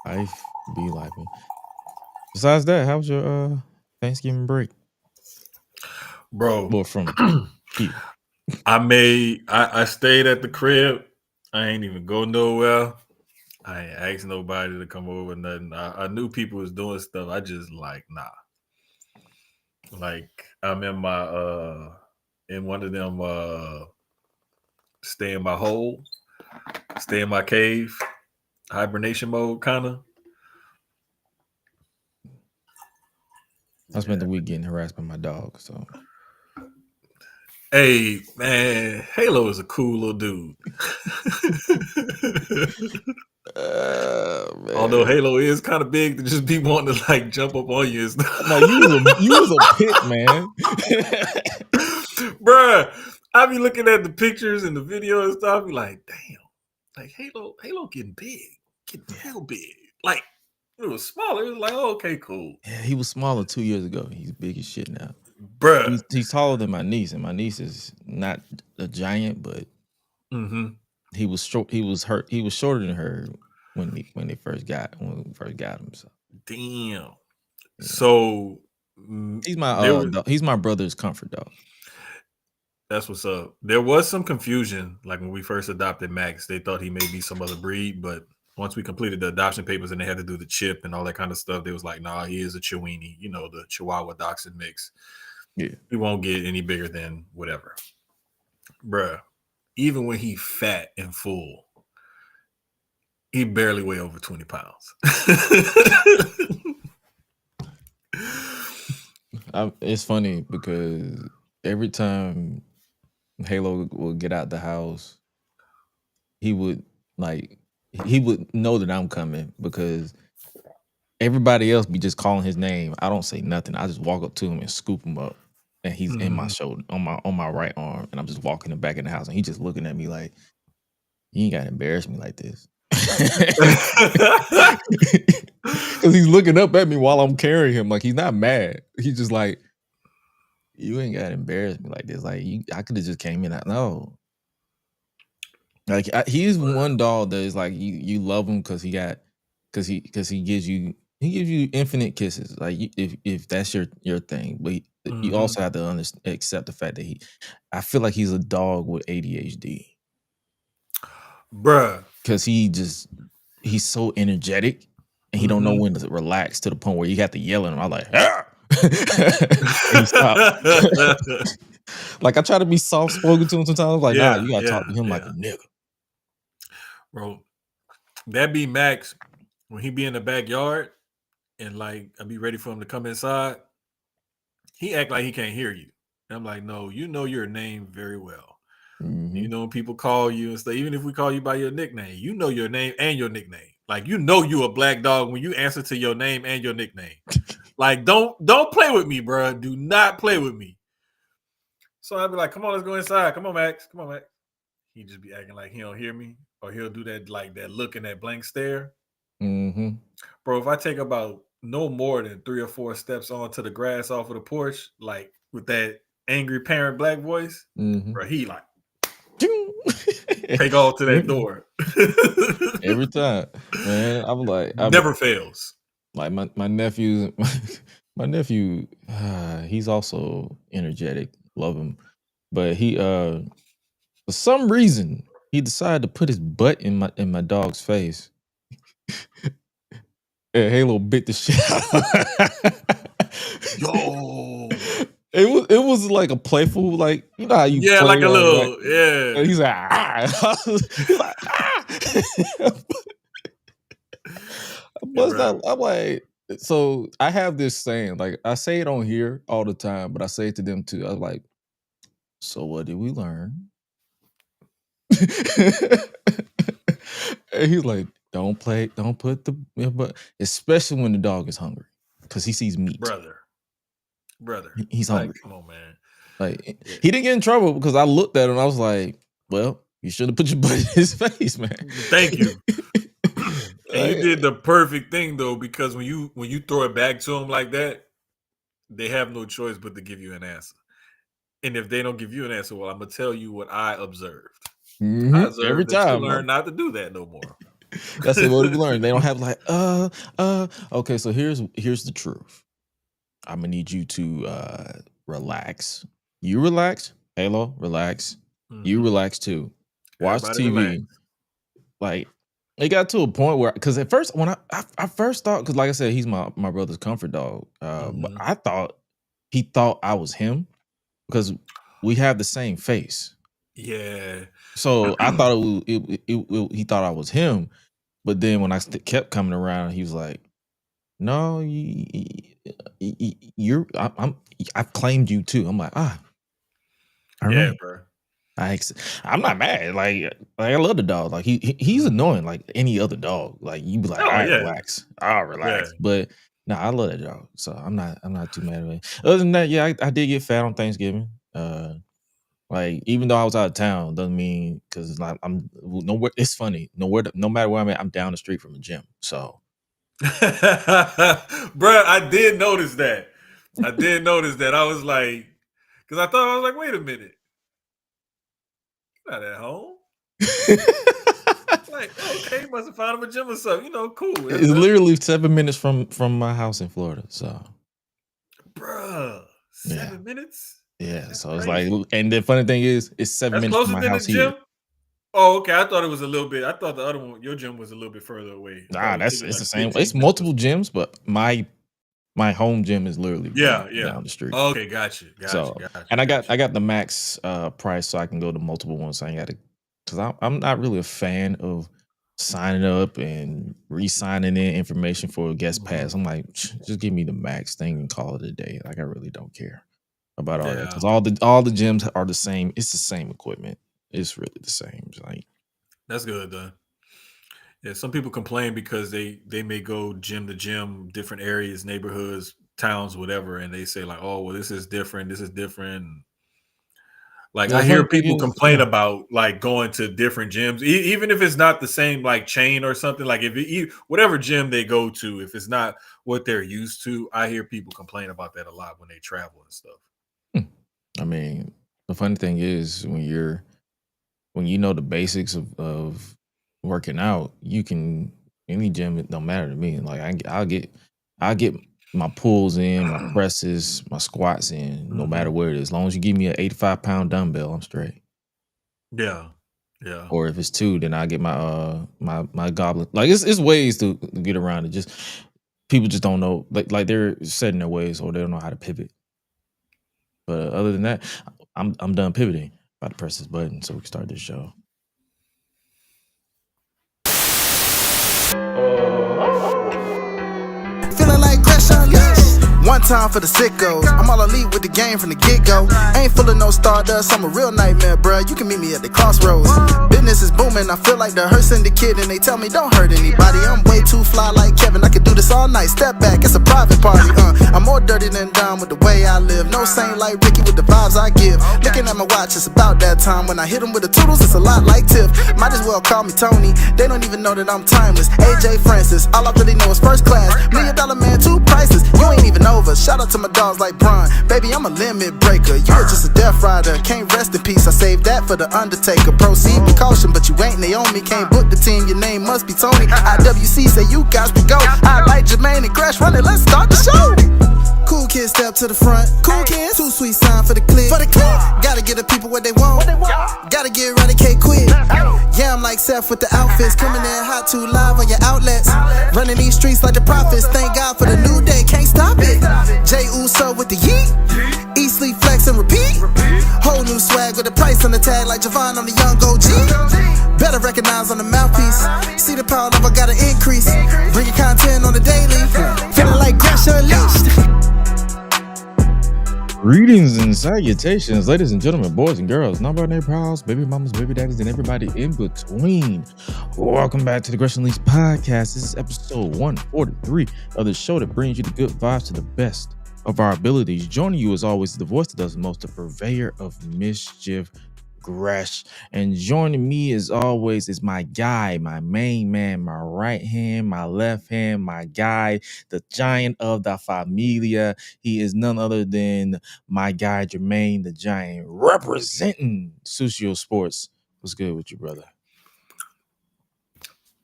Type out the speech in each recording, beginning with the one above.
Life be life. Besides that, how was your Thanksgiving break? Bro, Well, from here. I stayed at the crib. I ain't even go nowhere. I ain't asked nobody to come over, nothing. I knew people was doing stuff. I just like, nah. Like I'm in one of them stay in my hole, stay in my cave, hibernation mode kinda. I spent the week getting harassed by my dog. So Hey man, Halo is a cool little dude. Although man. Halo is kind of big to just be wanting to like jump up on you and stuff. I'm like, you was a pit, man. Bruh, I be looking at the pictures and the video and stuff. I be like, damn, like Halo getting big, getting hell big. Like it was smaller. It was like, oh, okay, cool. Yeah, he was smaller 2 years ago. He's big as shit now. Bruh. He's taller than my niece, and my niece is not a giant, but he was short. He was shorter than her when we first got him. So Damn. yeah. So he's my brother's comfort dog. That's what's up. There was some confusion, like when we first adopted Max. They thought he may be some other breed, but once we completed the adoption papers and they had to do the chip and all that kind of stuff, they was like, nah, he is a Chiweenie, the Chihuahua Dachshund mix. Yeah. He won't get any bigger than whatever. Bruh, even when he fat and full, he barely weigh over 20 pounds. It's funny because every time Halo would get out the house, he would know that I'm coming because everybody else be just calling his name. I don't say nothing. I just walk up to him and scoop him up, and he's in my shoulder on my right arm, and I'm just walking him back in the house, and he just looking at me like, "You ain't gotta embarrass me like this," because he's looking up at me while I'm carrying him. Like he's not mad. He's just like, "You ain't gotta embarrass me like this. Like I could have just came in. No." Like he's one dog that is like you love him because he gives you infinite kisses. Like if that's your thing, but you also have to accept the fact that I feel like he's a dog with ADHD, bruh, because he's so energetic and he don't know when to relax to the point where you have to yell at him. I'm like, ah! And he stopped. Like I try to be soft spoken to him sometimes. I'm like, nah, you gotta talk to him like a nigga. Bro, that be Max when he be in the backyard and like I be ready for him to come inside. He act like he can't hear you. And I'm like, no, you know your name very well. You know when people call you and stuff, even if we call you by your nickname, you know your name and your nickname. Like you know you a black dog when you answer to your name and your nickname. Like don't play with me, bro. Do not play with me. So I'd be like, come on, let's go inside. Come on, Max. Come on, Max. He just be acting like he don't hear me, or he'll do that like that look and that blank stare. Bro, if I take about no more than 3 or 4 steps onto the grass off of the porch, like with that angry parent black voice, bro, he like take off to that door. Every time, man. I'm like, never fails. Like my nephew, he's also energetic. Love him, but he for some reason he decided to put his butt in my dog's face. And Halo bit the shit out. Yo. It was like a playful, like, you know how you play, like a little, yeah. And he's like, ah. He's like, ah. I'm like, so I have this saying, like I say it on here all the time, but I say it to them too. I was like, so what did we learn? And he's like, don't put but especially when the dog is hungry, because he sees meat. Brother, he's hungry. Like, come on, man. Like he didn't get in trouble because I looked at him and I was like, well, you should have put your butt in his face, man. Thank you. And you did the perfect thing though, because when you throw it back to them like that, they have no choice but to give you an answer. And if they don't give you an answer, well, I'm gonna tell you what I observed. I observed Every that time you learn not to do that no more. That's what we learned. They don't have like, okay, so here's the truth. I'm gonna need you to relax. You relax, Halo, relax. You relax too. Watch Everybody relax. TV. Like it got to a point where, because at first when I first thought, because like I said, he's my brother's comfort dog. But I thought he thought I was him because we have the same face. Yeah. So I thought he thought I was him. But then when I kept coming around, he was like, "No, you're. I've claimed you too." I'm like, all Yeah, right. bro. I'm not mad. Like I love the dog. Like he's annoying like any other dog. Like you be like, Oh, all right, yeah. relax. I'll relax. Yeah. But no, I love that dog. So I'm not too mad at it. Other than that, yeah, I did get fat on Thanksgiving. Like even though I was out of town, doesn't mean, because like I'm nowhere. It's funny. No matter where I'm at, I'm down the street from a gym. So Bruh, I did notice that. I was like, because I thought, I was like, wait a minute. You're not at home. Like, okay, you must have found him a gym or something. Cool. It's literally 7 minutes from my house in Florida. So, Bruh, 7 minutes? Yeah. That's So it's crazy. like, and the funny thing is, it's 7 That's minutes from closer my than the house here. gym? Oh, okay. I thought it was a little bit. I thought the other one, your gym, was a little bit further away. Nah, it's like the same. 15 It's minutes. multiple gyms, but my home gym is literally Yeah. down the street. Okay, gotcha. And I got the max price, so I can go to multiple ones. So I ain't got to, because I'm not really a fan of signing up and re-signing in information for a guest pass. I'm like, just give me the max thing and call it a day. Like I really don't care about all that, because all the gyms are the same. It's the same equipment. It's really the same. It's like, that's good though. Yeah, some people complain because they may go gym to gym, different areas, neighborhoods, towns, whatever, and they say like, "Oh, well, this is different. This is different." Like the I funny hear thing people is, complain about like going to different gyms, even if it's not the same like chain or something. Like whatever gym they go to, if it's not what they're used to, I hear people complain about that a lot when they travel and stuff. I mean, the funny thing is when you know the basics of working out, you can, any gym, it don't matter to me. Like I'll get my pulls in, my presses, my squats in, no matter where it is. As long as you give me an 85-pound dumbbell, I'm straight. Yeah. Or if it's 2, then I get my my goblet. Like it's ways to get around it. Just people just don't know, like they're set in their ways, or they don't know how to pivot. But other than that, I'm done pivoting. About to press this button so we can start this show. Feeling like GRESH UNLEASHED. One time for the sickos. I'm all elite with the game from the get-go. Ain't full of no stardust, I'm a real nightmare, bruh. You can meet me at the crossroads. Business is booming, I feel like the hearse and the kid, and they tell me don't hurt anybody. I'm way too fly like Kevin, I could do this all night. Step back, it's a private party, I'm more dirty than dumb with the way I live. No saint like Ricky with the vibes I give. Looking at my watch, it's about that time. When I hit them with the toodles, it's a lot like Tiff. Might as well call me Tony, they don't even know that I'm timeless. AJ Francis, all I really know is first class. $1 million man, 2 prices, you ain't even over. Shout out to my dogs like Bron, baby, I'm a limit breaker. You are just a death rider, can't rest in peace. I saved that for the Undertaker. Proceed with caution, but you ain't Naomi. Can't book the team, your name must be Tony. IWC say you got to go. Hi-Lite Jermaine and GRESH, run it, let's start the show. Cool kids step to the front. Cool kids, too sweet sign for the click. Gotta get the people what they want. Gotta get eradicate quick. Yeah, I'm like Seth with the outfits. Coming in hot, too live on your outlets. Running these streets like the prophets. Thank God for the new day, can't stop it. Jay Uso with the yeet. Eat, sleep, flex, and repeat. Whole new swag with a price on the tag like Javon on the young OG. Better recognize on the mouthpiece. See the power level gotta increase. Bring your content on the daily. Feeling like GRESH UNLEASHED. Greetings and salutations, ladies and gentlemen, boys and girls, non-binary pals, baby mamas, baby daddies, and everybody in between. Welcome back to the GRESH UNLEASHED podcast. This is episode 143 of the show that brings you the good vibes to the best of our abilities. Joining you as always, the voice that does most, the purveyor of mischief, GRESH. And joining me as always is my guy, my main man, my right hand, my left hand, my guy, the giant of the familia. He is none other than my guy Jermaine, the giant, representing Sucio Sports. What's good with you, brother?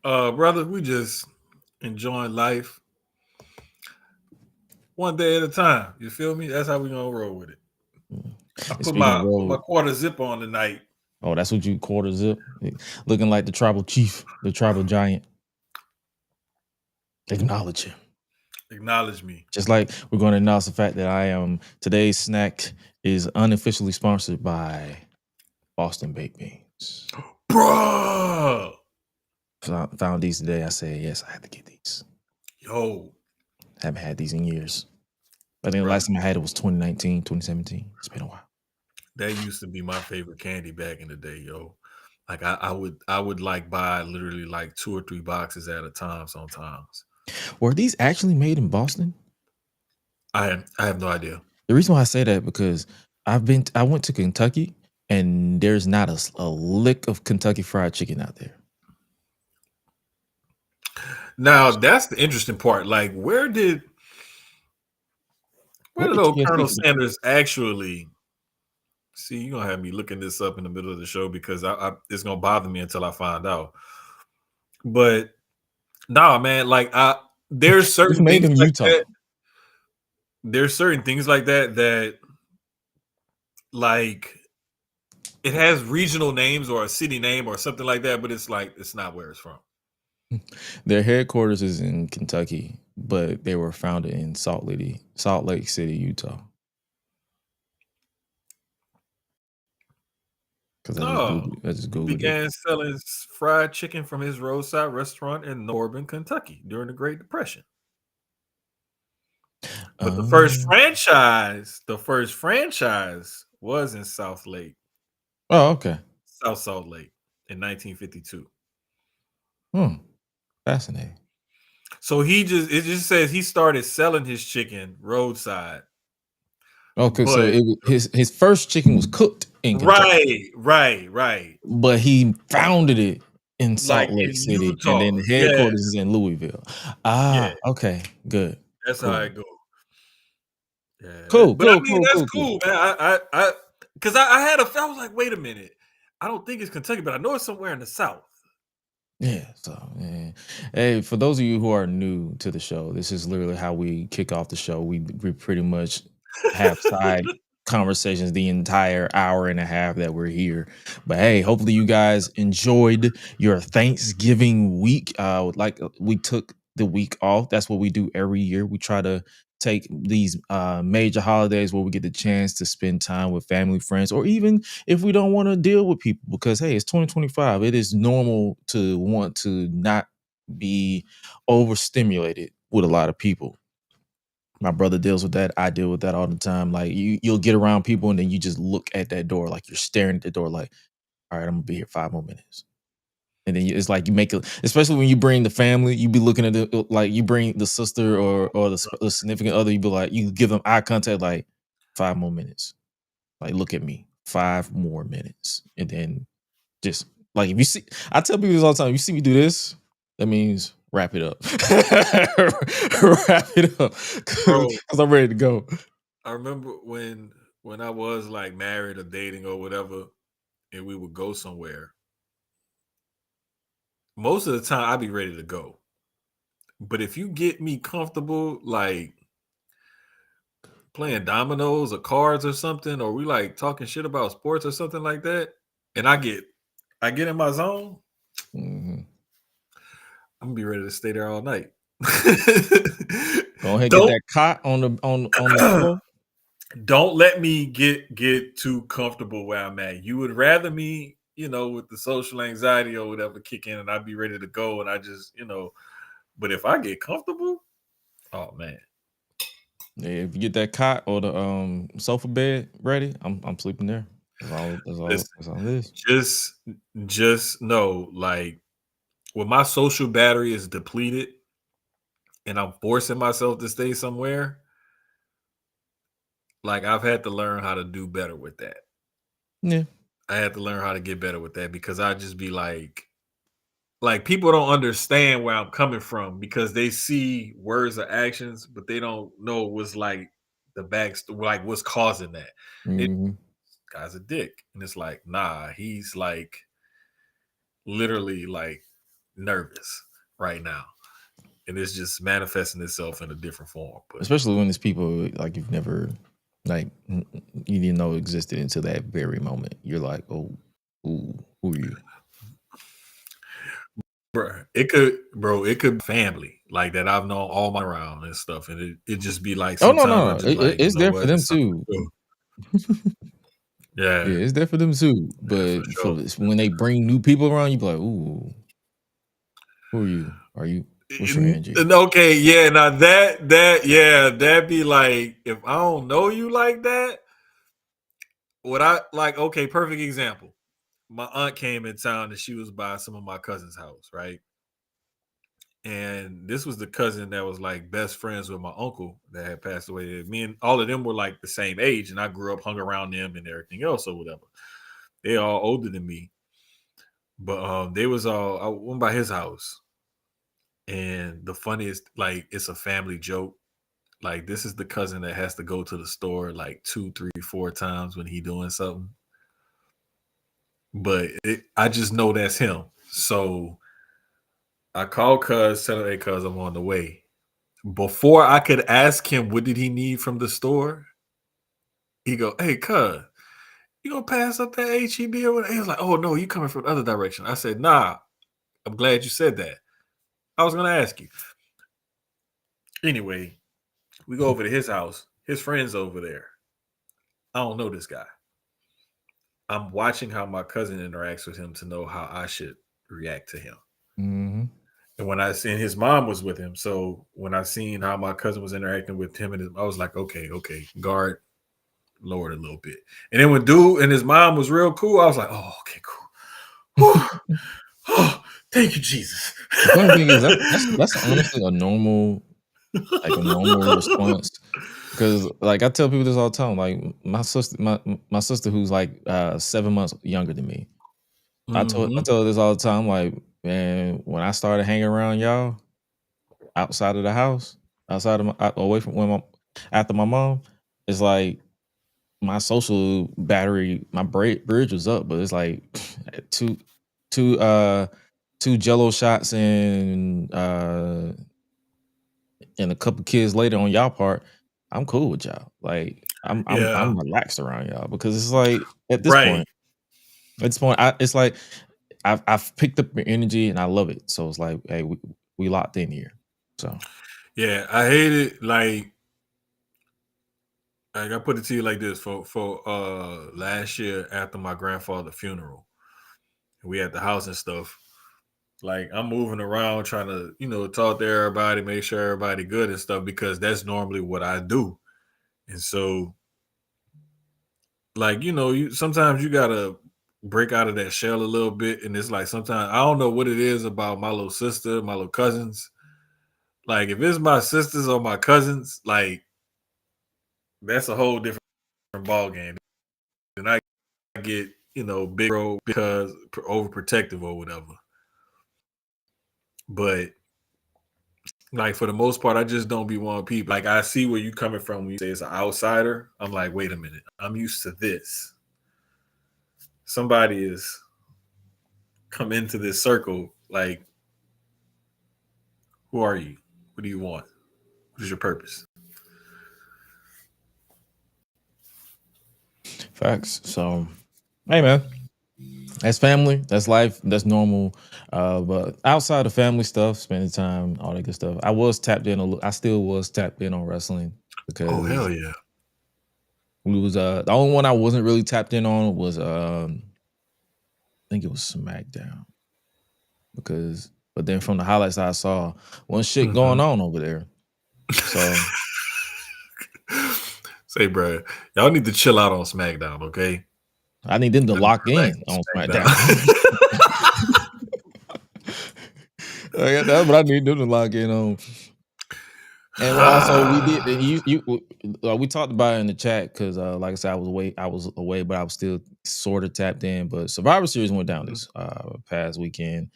Brother, we just enjoying life one day at a time. You feel me? That's how we gonna roll with it. I And put speaking of my road, quarter zip on tonight. oh, that's what you quarter zip, looking like the tribal chief, the tribal giant. Acknowledge him. Acknowledge me. Just like we're going to announce the fact that today's snack is unofficially sponsored by Boston Baked Beans. Bruh. Found these today. I said, yes, I have to get these. Yo. Haven't had these in years. I think the last time I had it was 2019, 2017. It's been a while. That used to be my favorite candy back in the day, yo. Like I would like buy literally like 2 or 3 boxes at a time sometimes. Were these actually made in Boston? I have no idea. The reason why I say that because I went to Kentucky and there's not a lick of Kentucky Fried Chicken out there. Now that's the interesting part. Like, where did old Colonel Sanders actually? See, you're gonna have me looking this up in the middle of the show because it's gonna bother me until I find out. But nah, man, like there's certain made things in like Utah. that. There's certain things like that like it has regional names or a city name or something like that, but it's like it's not where it's from. Their headquarters is in Kentucky, but they were founded in Salt Lake City, Utah. Because I just Googled began it. selling fried chicken from his roadside restaurant in Northern Kentucky during the Great Depression. But the first franchise was in South Lake. Oh, okay. South Salt Lake in 1952. Fascinating. So it just says he started selling his chicken roadside. Okay, so his first chicken was cooked in Kentucky. Right. But he founded it in Salt Like Lake in City, Utah. and then the headquarters is in Louisville. Okay, good. That's how it goes. Yeah, Cool. That's cool, man. I because I had I was like, wait a minute. I don't think it's Kentucky, but I know it's somewhere in the South. Yeah. So, hey, for those of you who are new to the show, this is literally how we kick off the show. We pretty much have side conversations the entire hour and a half that we're here. But hey, hopefully you guys enjoyed your Thanksgiving week. We took the week off. That's what we do every year. We try to take these major holidays where we get the chance to spend time with family, friends, or even if we don't want to deal with people, because hey, it's 2025. It is normal to want to not be overstimulated with a lot of people. My brother deals with that. I deal with that all the time. Like you'll get around people and then you just look at that door like you're staring at the door like, all right, I'm gonna be here 5 more minutes. And then it's like you make it, especially when you bring the family, you be looking at it like you bring the sister or the significant other, you be like, you give them eye contact like 5 more minutes. Like, look at me, 5 more minutes. And then just like, if you see, I tell people this all the time, you see me do this, that means wrap it up. Wrap it up. Because I'm ready to go. I remember when I was like married or dating or whatever, and we would go somewhere. Most of the time I'd be ready to go. But if you get me comfortable, like playing dominoes or cards or something, or we like talking shit about sports or something like that, and I get in my zone, I'm gonna be ready to stay there all night. Go ahead, get that cot on the floor. Don't let me get too comfortable where I'm at. You would rather me, with the social anxiety or whatever kick in, and I'd be ready to go, and I just, But if I get comfortable, oh man. Yeah, if you get that cot or the sofa bed ready, I'm sleeping there. That's all it is. Just know, like, when my social battery is depleted and I'm forcing myself to stay somewhere, like I've had to learn how to do better with that. Yeah. I had to learn how to get better with that because I just be like people don't understand where I'm coming from because they see words or actions, but they don't know what's like the backstory, like what's causing that. Guy's a dick. And it's like, nah, he's like literally like nervous right now, and it's just manifesting itself in a different form. But especially when it's people like you've never, like, you didn't know existed until that very moment. You're like, oh, ooh, who are you? it could be family like that I've known all my around and stuff, and it just be like Oh sometimes no, I just like, it's there for them it's time too. to go. Yeah, Yeah, it's there for them too. for But sure. when they bring new people around, you be like, ooh, who are you? Are you? What's your energy? Okay, yeah, now that'd be like, if I don't know you like that, what I like, okay, perfect example. My aunt came in town and she was by some of my cousin's house, right? And this was the cousin that was like best friends with my uncle that had passed away. Me and all of them were like the same age, and I grew up, hung around them and everything else or whatever. They all older than me. But they was all, I went by his house. And the funniest, like, it's a family joke. Like, this is the cousin that has to go to the store like 2, 3, 4 times when he doing something. But I just know that's him. So I called cuz, tell him, hey cuz, I'm on the way. Before I could ask him what did he need from the store, he go, hey cuz, you gonna pass up that HEB or whatever? He was like, oh no, you coming from the other direction. I said, nah, I'm glad you said that. I was gonna ask you. Anyway, we go over to his house. His friend's over there. I don't know this guy. I'm watching how my cousin interacts with him to know how I should react to him. Mm-hmm. And when I seen his mom was with him, so when I seen how my cousin was interacting with him, and I was like, okay, guard lowered a little bit. And then when dude and his mom was real cool, I was like, oh, okay, cool. Oh, thank you, Jesus. The funny thing is that's honestly a normal response. Because like I tell people this all the time. Like my sister who's like 7 months younger than me. I tell her this all the time. Like, man, when I started hanging around y'all outside of the house, outside of away from after my mom, it's like my social battery, my bridge was up, but it's like two Jello shots and a couple kids later on y'all part, I'm cool with y'all. Like I'm relaxed around y'all because it's like at this point, it's like I've picked up your energy and I love it. So it's like, hey, we locked in here. So yeah, I hate it. Like I put it to you like this: for last year after my grandfather's funeral, we at the house and stuff. Like I'm moving around trying to, talk to everybody, make sure everybody good and stuff, because that's normally what I do. And so, like, sometimes you gotta break out of that shell a little bit. And it's like sometimes I don't know what it is about my little sister, my little cousins. Like if it's my sisters or my cousins, like that's a whole different ball game. And I get, big bro because overprotective or whatever. But like for the most part, I just don't be one people. Like I see where you coming from when you say it's an outsider. I'm like, wait a minute, I'm used to this. Somebody is come into this circle. Like, who are you? What do you want? What is your purpose? facts. So hey man. That's family, that's life, that's normal. But outside of family stuff, spending time, all that good stuff. I still was tapped in on wrestling because Oh hell yeah! we was the only one I wasn't really tapped in on was I think it was SmackDown. But then from the highlights I saw, one shit going on over there. So say, bro, y'all need to chill out on SmackDown, okay? I need them to lock in on SmackDown. That's what I need them to lock in on. And also we did. We talked about it in the chat because, like I said, I was away, but I was still sort of tapped in. But Survivor Series went down this past weekend,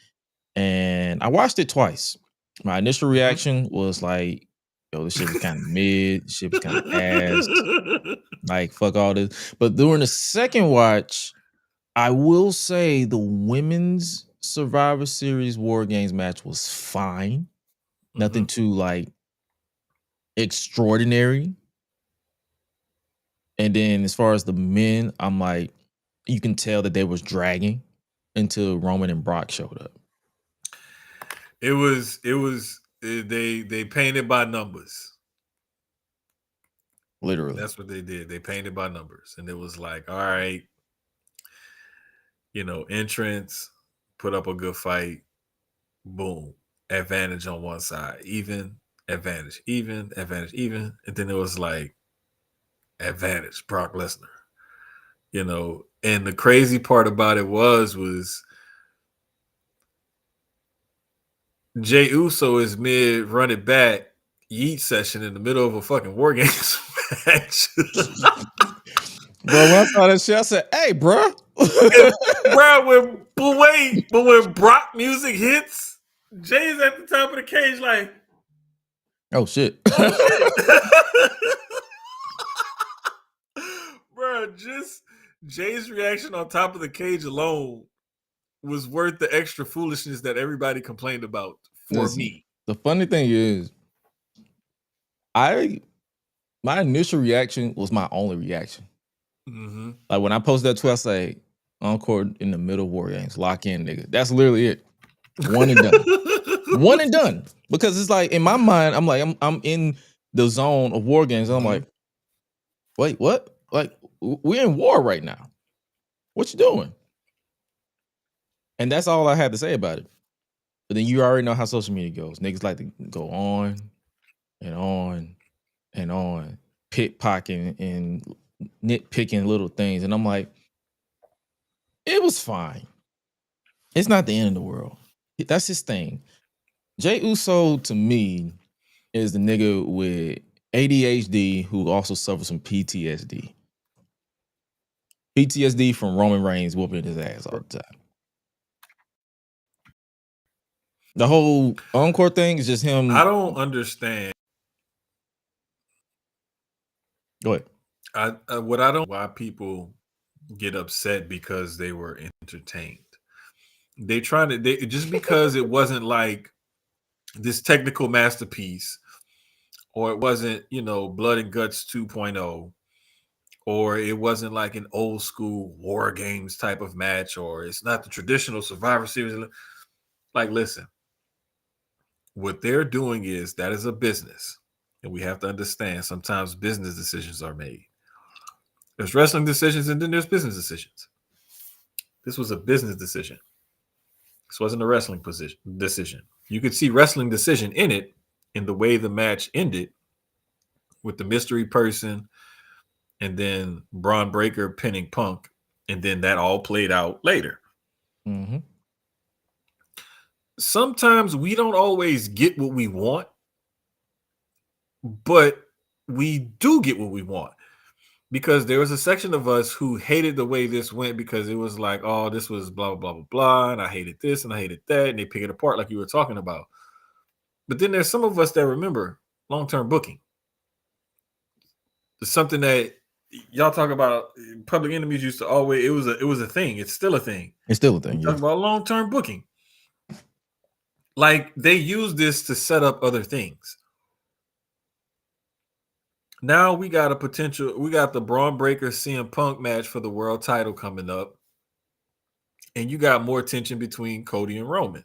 and I watched it twice. My initial reaction was like, "Yo, this shit was kind of mid. Shit was kind of ass. Like, fuck all this." But during the second watch, I will say the women's Survivor Series War Games match was fine. Nothing too like extraordinary. And then as far as the men, I'm like, you can tell that they was dragging until Roman and Brock showed up. They painted by numbers. Literally. That's what they did. They painted by numbers. And it was like, all right, entrance, put up a good fight, boom, advantage on one side, even, advantage, even, advantage, even. And then it was like, advantage, Brock Lesnar. And the crazy part about it was Jey Uso is mid run it back yeet session in the middle of a fucking War Games match. Bro, when I saw that shit, I said, hey, bro. But when Brock music hits, Jay's at the top of the cage like, oh, shit. Bro, just Jay's reaction on top of the cage alone was worth the extra foolishness that everybody complained about for me. The funny thing is, my initial reaction was my only reaction. Mm-hmm. Like when I posted that tweet, I say, Encore in the middle of War Games, lock in, nigga. That's literally it. One and done. One and done. Because it's like in my mind, I'm like, I'm in the zone of War Games. And I'm like, wait, what? Like, we're in war right now. What you doing? And that's all I had to say about it. But then you already know how social media goes. Niggas like to go on and on and on, pickpocketing and nitpicking little things. And I'm like, it was fine. It's not the end of the world. That's his thing. Jey Uso, to me, is the nigga with ADHD who also suffers from PTSD. PTSD from Roman Reigns whooping his ass all the time. The whole Encore thing is just him. I don't understand. Go ahead. I don't know why people get upset because they were entertained. They just because it wasn't like this technical masterpiece, or it wasn't, Blood and Guts 2.0, or it wasn't like an old school War Games type of match, or it's not the traditional Survivor Series. Like, listen, what they're doing is that is a business, and we have to understand sometimes business decisions are made. There's wrestling decisions, and then there's business decisions. This was a business decision. This wasn't a wrestling decision. You could see wrestling decision in it, in the way the match ended with the mystery person and then Braun Breaker pinning Punk, and then that all played out later. Mm-hmm. Sometimes we don't always get what we want, but we do get what we want. Because there was a section of us who hated the way this went because it was like, oh, this was blah, blah, blah, blah, and I hated this and I hated that, and they pick it apart like you were talking about. But then there's some of us that remember long-term booking. It's something that y'all talk about. Public Enemies used to always, it was a thing. It's still a thing. It's still a thing. Talk about long-term booking. Like, they use this to set up other things. Now we got the Braun Breaker CM Punk match for the world title coming up. And you got more tension between Cody and Roman.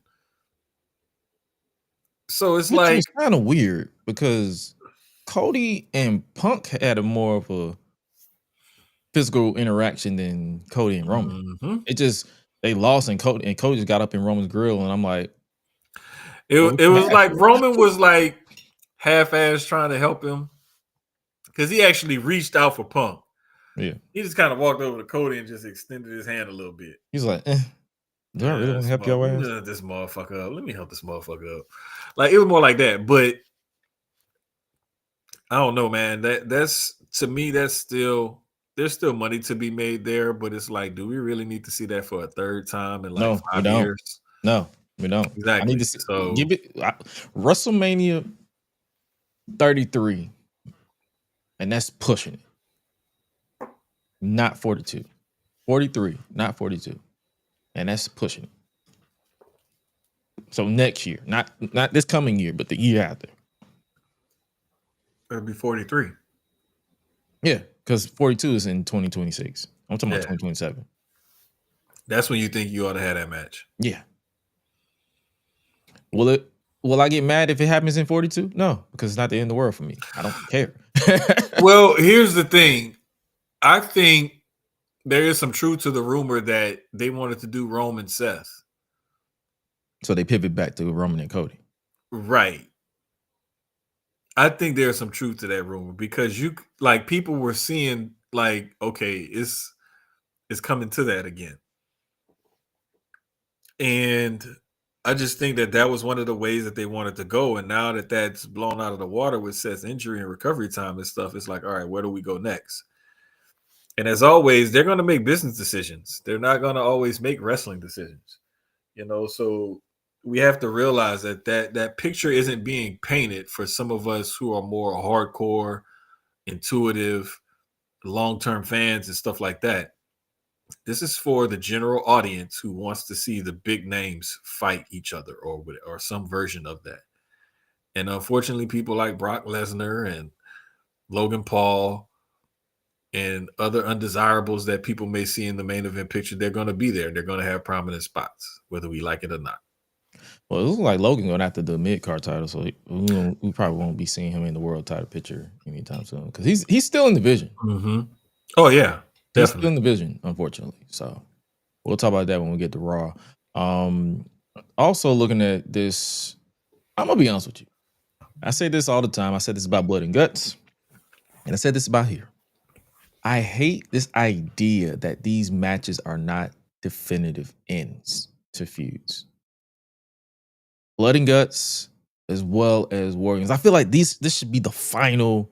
So it's it's kind of weird because Cody and Punk had a more of a physical interaction than Cody and Roman. Mm-hmm. It just, they lost and Cody just got up in Roman's grill, and I'm like, it was like Roman was like half-ass trying to help him because he actually reached out for Punk. Yeah, he just kind of walked over to Cody and just extended his hand a little bit. He's like, do I really want to help your ass? This motherfucker up. Let me help this motherfucker up. Like, it was more like that, but I don't know, man. That's to me, there's still money to be made there, but it's like, do we really need to see that for a third time in like 5 years? No, we don't. Exactly. I need to see, give it WrestleMania 33, and that's pushing it. Not 42. 43, not 42. And that's pushing it. So next year, not this coming year, but the year after. It'll be 43. Yeah, because 42 is in 2026. I'm talking about Yeah. 2027. That's when you think you ought to have that match. Yeah. Will I get mad if it happens in 42? No, because it's not the end of the world for me. I don't care. Well, here's the thing. I think there is some truth to the rumor that they wanted to do Roman Seth. So they pivot back to Roman and Cody. Right. I think there's some truth to that rumor because people were seeing like, okay, it's coming to that again. And I just think that was one of the ways that they wanted to go. And now that that's blown out of the water with Seth's injury and recovery time and stuff, it's like, all right, where do we go next? And as always, they're going to make business decisions. They're not going to always make wrestling decisions, so we have to realize that picture isn't being painted for some of us who are more hardcore, intuitive, long-term fans and stuff like that. This is for the general audience who wants to see the big names fight each other or some version of that. And unfortunately, people like Brock Lesnar and Logan Paul and other undesirables that people may see in the main event picture, they're going to be there. They're going to have prominent spots, whether we like it or not. Well, it looks like Logan going after the mid-card title, so we probably won't be seeing him in the world title picture anytime soon because he's still in the division. Mm-hmm. Oh, yeah. Definitely. He's still in the division, unfortunately. So we'll talk about that when we get to Raw. Also looking at this, I'm going to be honest with you. I say this all the time. I said this about Blood and Guts, and I said this about here. I hate this idea that these matches are not definitive ends to feuds. Blood and Guts, as well as War Games. I feel like this should be the final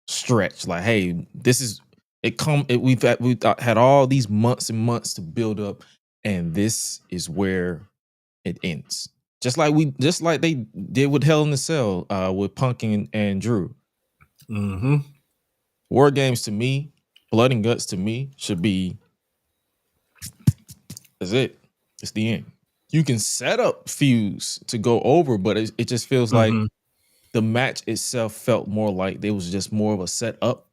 stretch. Like, hey, this is it. We've had all these months and months to build up, and this is where it ends. Just like they did with Hell in a Cell with Punk and Drew. Mm-hmm. War Games to me, Blood and Guts to me should be. That's it. It's the end. You can set up feuds to go over, but it just feels like the match itself felt more like there was just more of a setup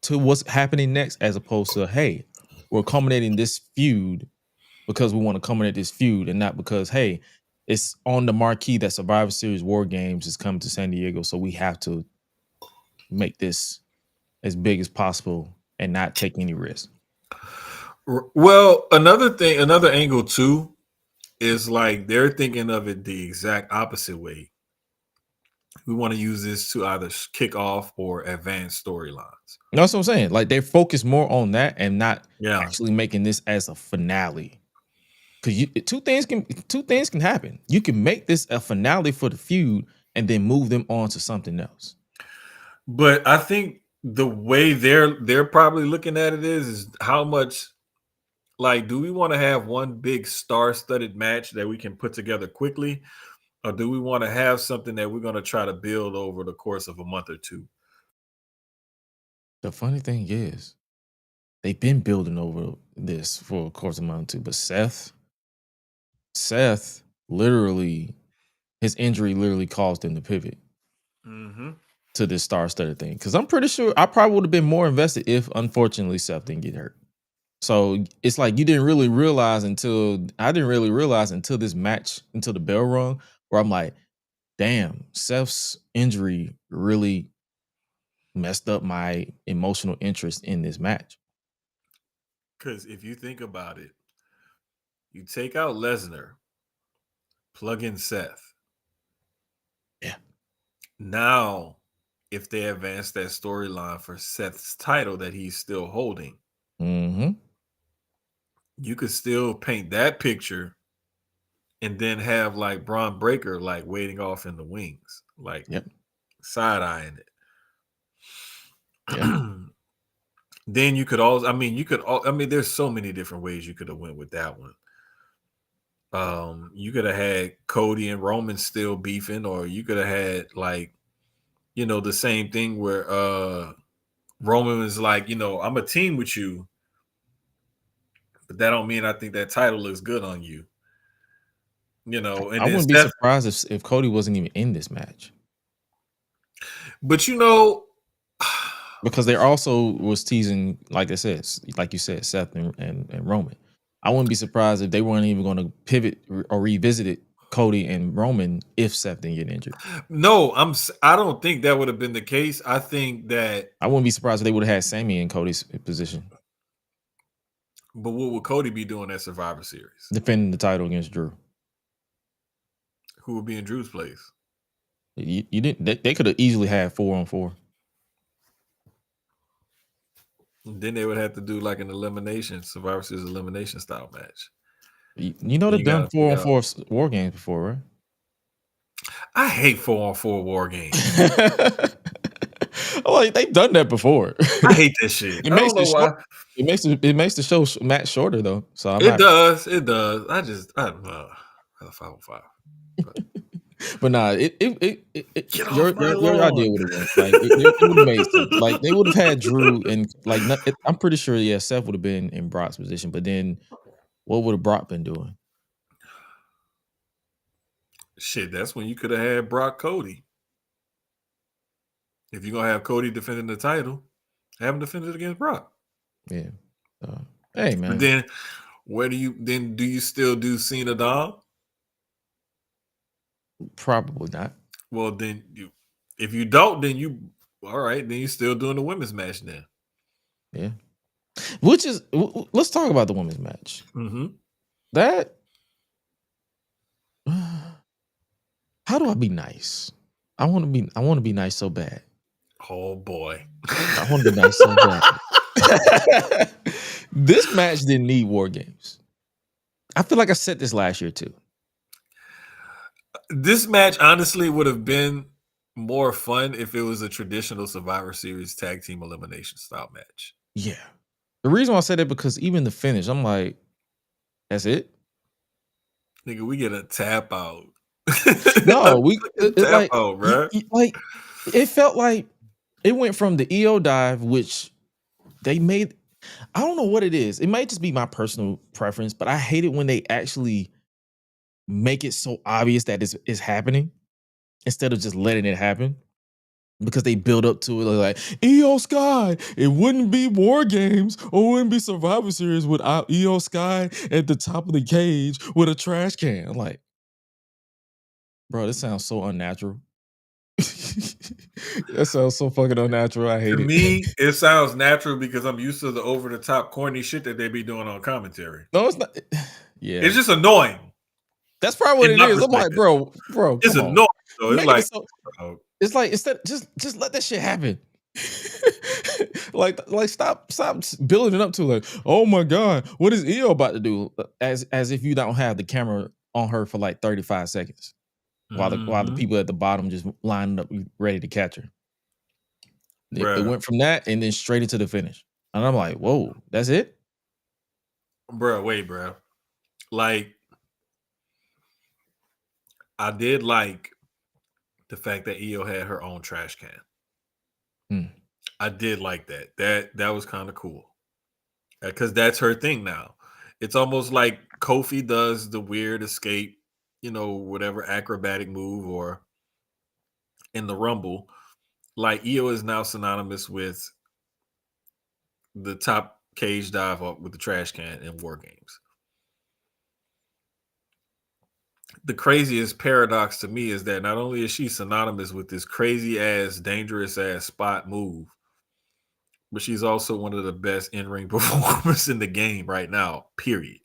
to what's happening next, as opposed to, hey, we're culminating this feud because we want to culminate this feud, and not because, hey, it's on the marquee that Survivor Series War Games is coming to San Diego, so we have to make this as big as possible and not take any risk. Well, another angle too is like they're thinking of it the exact opposite way. We want to use this to either kick off or advance storylines. That's what I'm saying. Like they're focused more on that and not actually making this as a finale. Because two things can happen. You can make this a finale for the feud and then move them on to something else. But I think the way they're probably looking at it is how much, like, do we want to have one big star-studded match that we can put together quickly, or do we want to have something that we're going to try to build over the course of a month or two? The funny thing is, they've been building over this for a course of a month or two, but Seth literally, his injury literally caused him to pivot to this star-studded thing. Because I'm pretty sure I probably would have been more invested if, unfortunately, Seth didn't get hurt. So it's like I didn't really realize until this match, until the bell rung, where I'm like, damn, Seth's injury really messed up my emotional interest in this match. Because if you think about it, you take out Lesnar, plug in Seth. Yeah. Now, if they advance that storyline for Seth's title that he's still holding, you could still paint that picture and then have like Braun Breaker like waiting off in the wings, like side-eyeing it. Yeah. Then you could also, there's so many different ways you could have went with that one. You could have had Cody and Roman still beefing, or you could have had like, the same thing where Roman was like, I'm a team with you, but that don't mean I think that title looks good on you. you know, and I then wouldn't be Seth. surprised if Cody wasn't even in this match. But you know, because there also was teasing, like I said, like you said, Seth and Roman. I wouldn't be surprised if they weren't even going to pivot or revisit it, Cody and Roman, if Seth didn't get injured. no, I don't think that would have been the case. I think that I wouldn't be surprised if they would have had Sami in Cody's position, but what would Cody be doing at Survivor Series? defending the title against Drew. Who would be in Drew's place? You didn't. They could have easily had 4-on-4. Then they would have to do like an elimination, Survivor Series elimination style match. You know they've done 4-on-4 war games before, right? I hate 4-on-4 war games. Like they've done that before. I hate that shit. I don't know why. It makes the show match shorter though. So It does. I don't know. 5-on-5. But nah, your idea would have worked. Like it would have made sense. Like they would have had Drew and like I'm pretty sure Seth would have been in Brock's position. But then what would have Brock been doing? Shit, that's when you could have had Brock Cody. If you're gonna have Cody defending the title, have him defend it against Brock. Yeah. Hey man. But then do you still do Cena Dom? Probably not. Well, then if you don't, then you all right, then you're still doing the women's match then. Yeah. Let's talk about the women's match. Mm-hmm. That how do I be nice? I want to be nice so bad. Oh boy. I want to be nice so bad. This match didn't need war games. I feel like I said this last year too. This match honestly would have been more fun if it was a traditional Survivor Series tag team elimination style match. Yeah. The reason why I said that because even the finish, I'm like, that's it? Nigga, we get a tap out. No, tap out, bro. Like it felt like it went from the EO dive, which they made. I don't know what it is. It might just be my personal preference, but I hate it when they actually make it so obvious that it's happening instead of just letting it happen. Because they build up to it like EO Sky. It wouldn't be War Games or it wouldn't be Survivor Series without EO Sky at the top of the cage with a trash can. I'm like, bro, this sounds so unnatural. That sounds so fucking unnatural. I hate it. To me, it sounds natural because I'm used to the over-the-top corny shit that they be doing on commentary. No, it's not. Yeah. It's just annoying. That's probably what it is. I'm like, bro, it's annoying. So it's like, it's like instead just let that shit happen. like stop building it up to like, oh my god, what is EO about to do? As if you don't have the camera on her for like 35 seconds while the people at the bottom just lined up ready to catch her. It went from that and then straight into the finish. And I'm like, whoa, that's it? Bro, wait, bro. Like, I did like the fact that EO had her own trash can. I did like that. That was kind of cool. Because that's her thing now. It's almost like Kofi does the weird escape, whatever acrobatic move or in the Rumble. Like EO is now synonymous with the top cage dive up with the trash can in War Games. The craziest paradox to me is that not only is she synonymous with this crazy ass, dangerous ass spot move, but she's also one of the best in-ring performers in the game right now, period.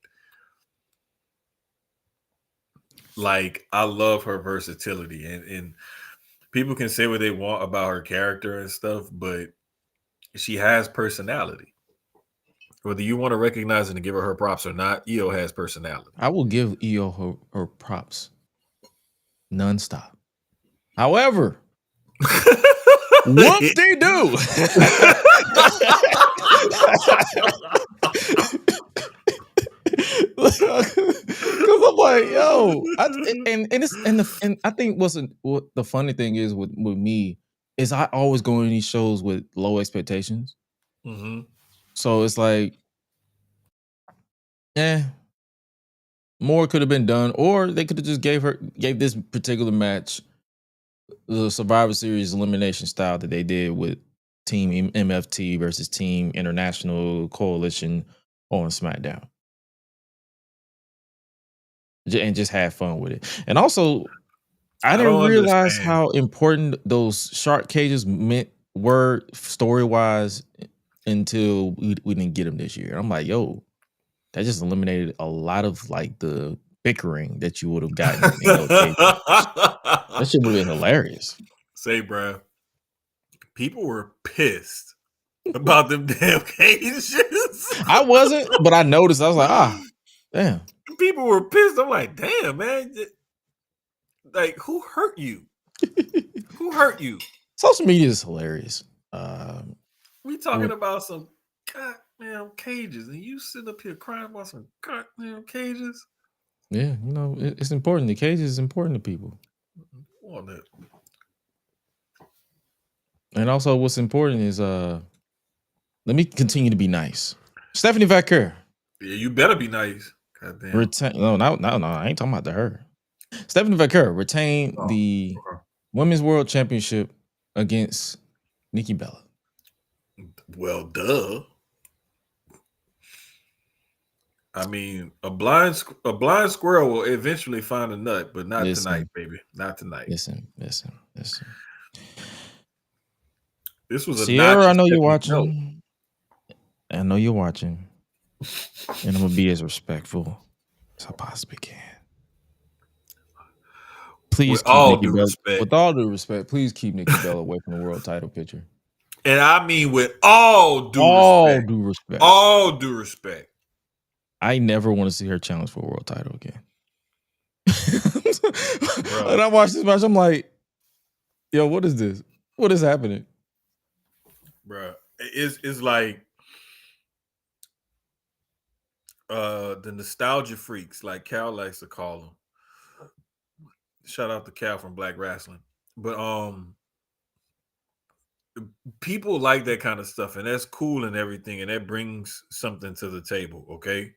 Like, I love her versatility, and people can say what they want about her character and stuff, but she has personality. Whether you want to recognize it and give her props or not, EO has personality. I will give EO her props nonstop. However, once they do, because I'm like, yo, and I think what the funny thing is with me is I always go in these shows with low expectations. Mm-hmm. So it's like, more could have been done, or they could have just gave this particular match the Survivor Series elimination style that they did with Team MFT versus Team International Coalition on SmackDown, and just have fun with it. And also, I didn't don't realize understand. how important those shark cages were story wise until we didn't get them this year. I'm like, yo, that just eliminated a lot of like the bickering that you would have gotten in those cages. That shit would have been hilarious. Say, bro, people were pissed about them damn cages. I wasn't, but I noticed. I was like, damn. People were pissed. I'm like, damn, man. Like, who hurt you? Who hurt you? Social media is hilarious. We talking about some goddamn cages, and you sitting up here crying about some goddamn cages. Yeah, you know, it's important. The cages is important to people. And also, what's important is let me continue to be nice. Stephanie Vaquer. Yeah, you better be nice. Goddamn. No, I ain't talking about her. Stephanie Vaquer retained the Women's World Championship against Nikki Bella. Well, duh. I mean, a blind squirrel will eventually find a nut, but not tonight, baby. Not tonight. Listen. This was a Sierra, I know you're watching. I know you're watching. And I'm gonna be as respectful as I possibly can. Please keep Nikki Bella. With all due respect, please keep Nikki Bella away from the world title picture. And I mean with all due respect. All due respect. I never want to see her challenge for a world title again. And I watched this match, I'm like, yo, what is this? What is happening? Bro, it's like the nostalgia freaks, like Cal likes to call them. Shout out to Cal from Black Wrestling. But people like that kind of stuff, and that's cool and everything, and that brings something to the table, okay?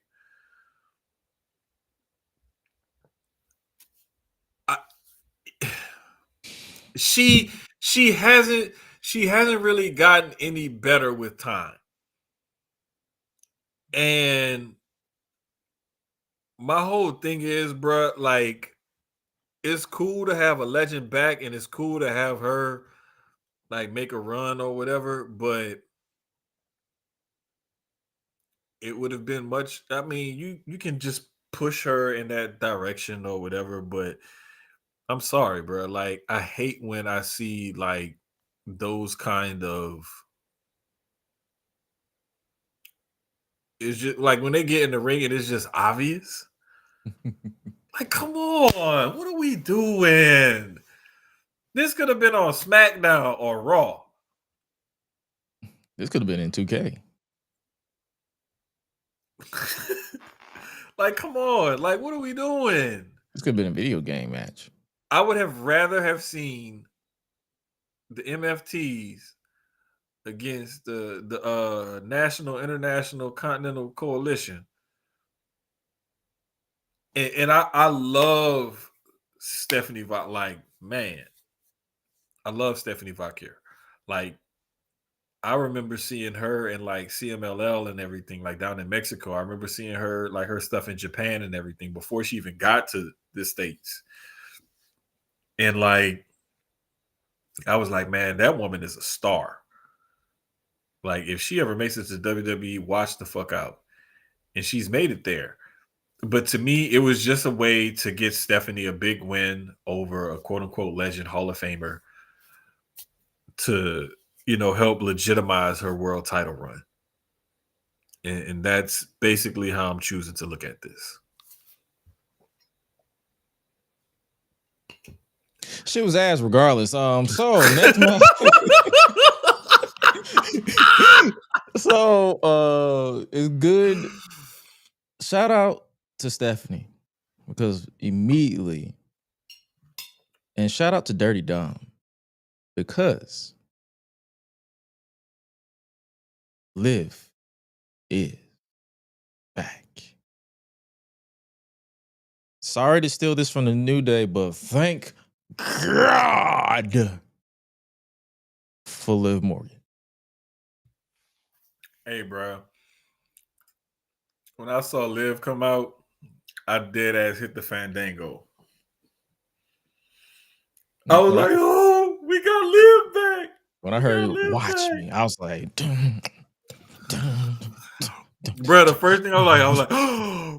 She hasn't really gotten any better with time. And my whole thing is, bro, like, it's cool to have a legend back, and it's cool to have her like make a run or whatever, but it would have been much. I mean, you can just push her in that direction or whatever, but I'm sorry, bro. Like, I hate when I see like those kind of. It's just like when they get in the ring and it's just obvious. Like, come on, what are we doing? This could have been on SmackDown or Raw. This could have been in 2K. Like, come on. Like, what are we doing? This could have been a video game match. I would have rather have seen the MFTs against the National, International, Continental Coalition. And I love Stephanie like, man. I love Stephanie Vaquer. Like, I remember seeing her in like CMLL and everything, like down in Mexico. I remember seeing her, like her stuff in Japan and everything before she even got to the States. And like, I was like, man, that woman is a star. Like, if she ever makes it to WWE, watch the fuck out. And she's made it there. But to me, it was just a way to get Stephanie a big win over a quote unquote legend Hall of Famer to, you know, help legitimize her world title run. And that's basically how I'm choosing to look at this. She was ass regardless. So next match. So it's good. Shout out to Stephanie, because immediately, and shout out to Dirty Dom, because Liv is back. Sorry to steal this from the New Day, but thank God for Liv Morgan. Hey, bro. When I saw Liv come out, I dead ass hit the Fandango. I was like, oh, we got Liv back. When I heard "Watch Me," I was like, bro. The first thing I was like, oh.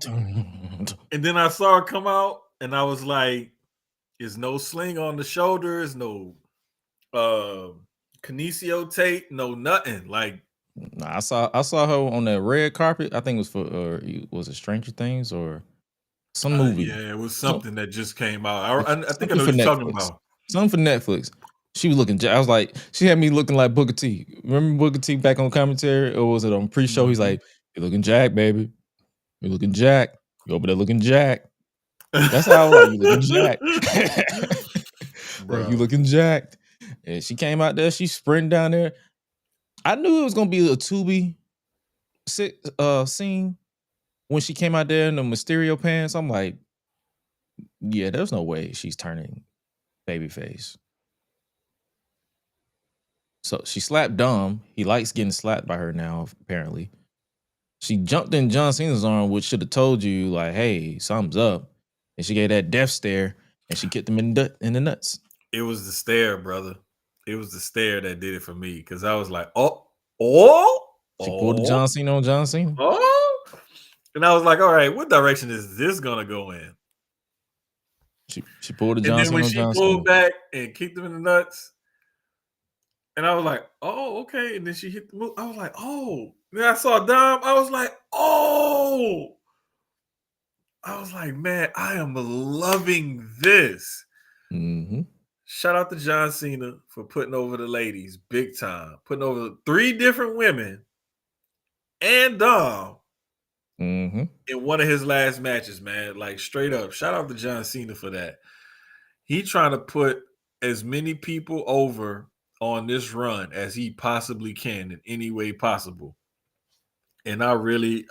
And then I saw her come out, and I was like, "There's no sling on the shoulders, no kinesio tape, no nothing." Like, I saw her on that red carpet. I think it was for was it Stranger Things or some movie? Yeah, it was something that just came out. I think I know for what you're Netflix. talking about. Something for Netflix. She was looking. I was like, she had me looking like Booker T. Remember Booker T back on commentary, or was it on pre-show? Mm-hmm. He's like, "You're looking jacked, baby. You're looking jacked. You over there looking jacked." That's how I was like, "You looking jacked." Like, you looking jacked. And she came out there. She sprinted down there. I knew it was gonna be a Tubi scene when she came out there in the Mysterio pants. I'm like, yeah, there's no way she's turning babyface. So she slapped Dom. He likes getting slapped by her now, apparently. She jumped in John Cena's arm, which should have told you, like, hey, something's up. And she gave that death stare, and she kicked him in the nuts. It was the stare, brother. It was the stare that did it for me, because I was like, oh. She pulled the John Cena on John Cena. Oh. And I was like, all right, what direction is this gonna go in? She pulled the John Cena on John Cena. And then when she pulled back and kicked him in the nuts, and I was like, oh, okay. And then she hit the move. I was like, oh. Then I saw Dom. I was like, oh. I was like, man, I am loving this. Mm-hmm. Shout out to John Cena for putting over the ladies big time. Putting over 3 different women and Dom in one of his last matches, man. Like, straight up. Shout out to John Cena for that. He trying to put as many people over on this run as he possibly can in any way possible. And I really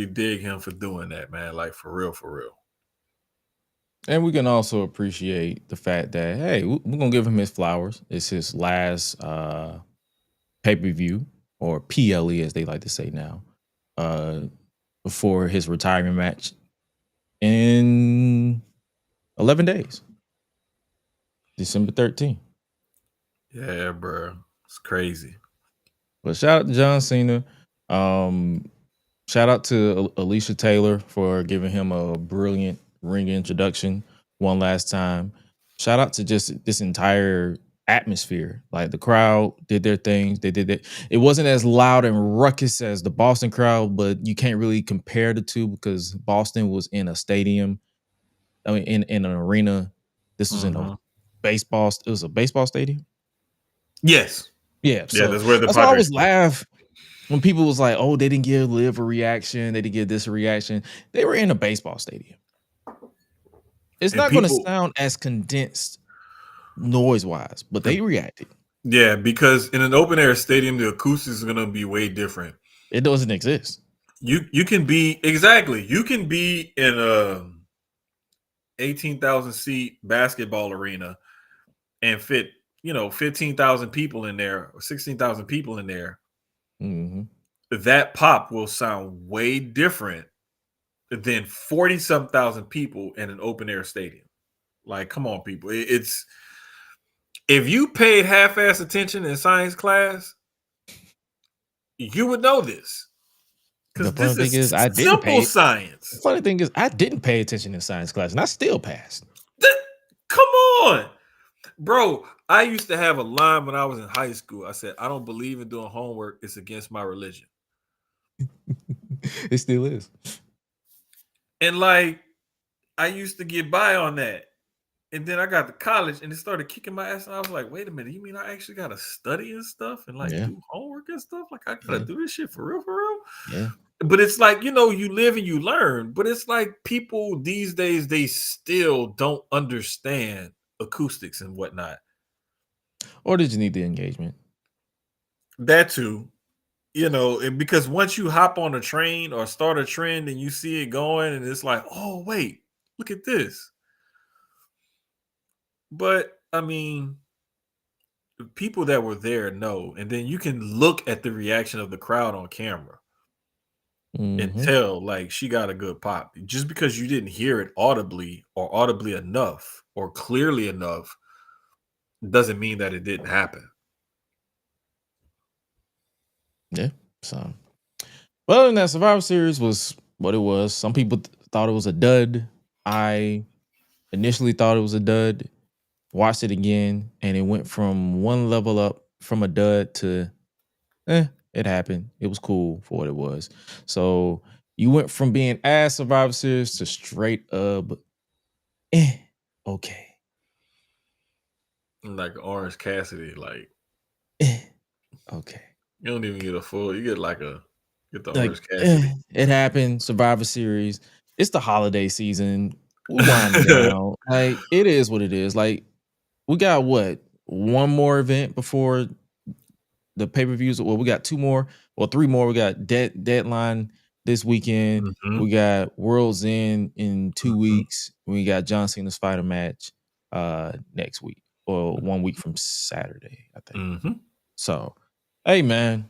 dig him for doing that, man. Like, for real, for real. And we can also appreciate the fact that, hey, we're going to give him his flowers. It's his last pay-per-view, or PLE as they like to say now, before his retirement match in 11 days. December 13th. Yeah, bro. It's crazy. But shout out to John Cena. Shout out to Alicia Taylor for giving him a brilliant ring introduction one last time. Shout out to just this entire atmosphere. Like, the crowd did their things. They did it. It wasn't as loud and ruckus as the Boston crowd, but you can't really compare the two because Boston was in a stadium. I mean, in an arena. This was in a baseball. It was a baseball stadium. Yes. Yeah. So that's where that's why I always laugh when people was like, "Oh, they didn't give Liv a reaction. They didn't give this a reaction." They were in a baseball stadium. It's not going to sound as condensed noise-wise, but they reacted. Yeah, because in an open-air stadium, the acoustics is going to be way different. It doesn't exist. You can be You can be in a 18,000 seat basketball arena and fit 15,000 people in there or 16,000 people in there. That pop will sound way different than 40-some thousand people in an open air stadium. Like, come on, people. It's, if you paid half-ass attention in science class, you would know this. Because this is simple science. The funny thing is, I didn't pay attention in science class, and I still passed. Come on. Bro, I used to have a line when I was in high school. I said, I don't believe in doing homework. It's against my religion. It still is. And like, I used to get by on that. And then I got to college and it started kicking my ass. And I was like, wait a minute, you mean I actually got to study and stuff and like do homework and stuff? Like, I got to do this shit for real, for real? Yeah. But it's like, you live and you learn. But it's like people these days, they still don't understand acoustics and whatnot. Or did you need the engagement? That too. And because once you hop on a train or start a trend and you see it going and it's like, oh, wait, Look at this. But I mean, the people that were there know, and then you can look at the reaction of the crowd on camera and tell like she got a good pop. Just because you didn't hear it audibly or audibly enough or clearly enough doesn't mean that it didn't happen. Yeah. So, well, other than that, Survivor Series was what it was. Some people thought it was a dud. I initially thought it was a dud. Watched it again, and it went from one level up from a dud to, it happened. It was cool for what it was. So you went from being ass Survivor Series to straight up, okay. Like Orange Cassidy, like Okay. you don't even get a full. You get the Like, Orange Cassidy. it happened. Survivor Series. It's the holiday season. We winding down. Like, it is what it is. Like, we got what? One more event before the pay-per-views. Well, we got two more. Well, three more. We got Deadline this weekend. We got World's End in 2 weeks. We got John Cena's Spider match next week, or 1 week from Saturday, I think. So, hey man,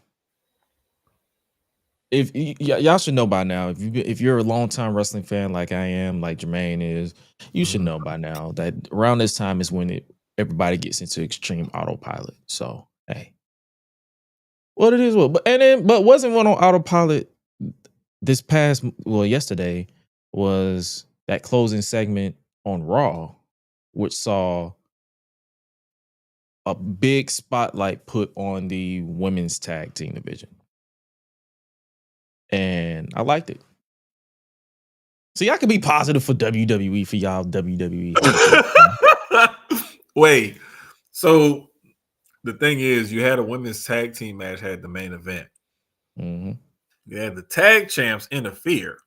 if y'all should know by now, if you're a longtime wrestling fan like I am, like Jermaine is, you should know by now that around this time is when everybody gets into extreme autopilot. So hey, what it is, but wasn't one on autopilot yesterday was that closing segment on Raw, which saw a big spotlight put on the women's tag team division. And I liked it. See, I could be positive for WWE for y'all WWE. Wait, so the thing is, you had a women's tag team match, had the main event. You had the tag champs interfere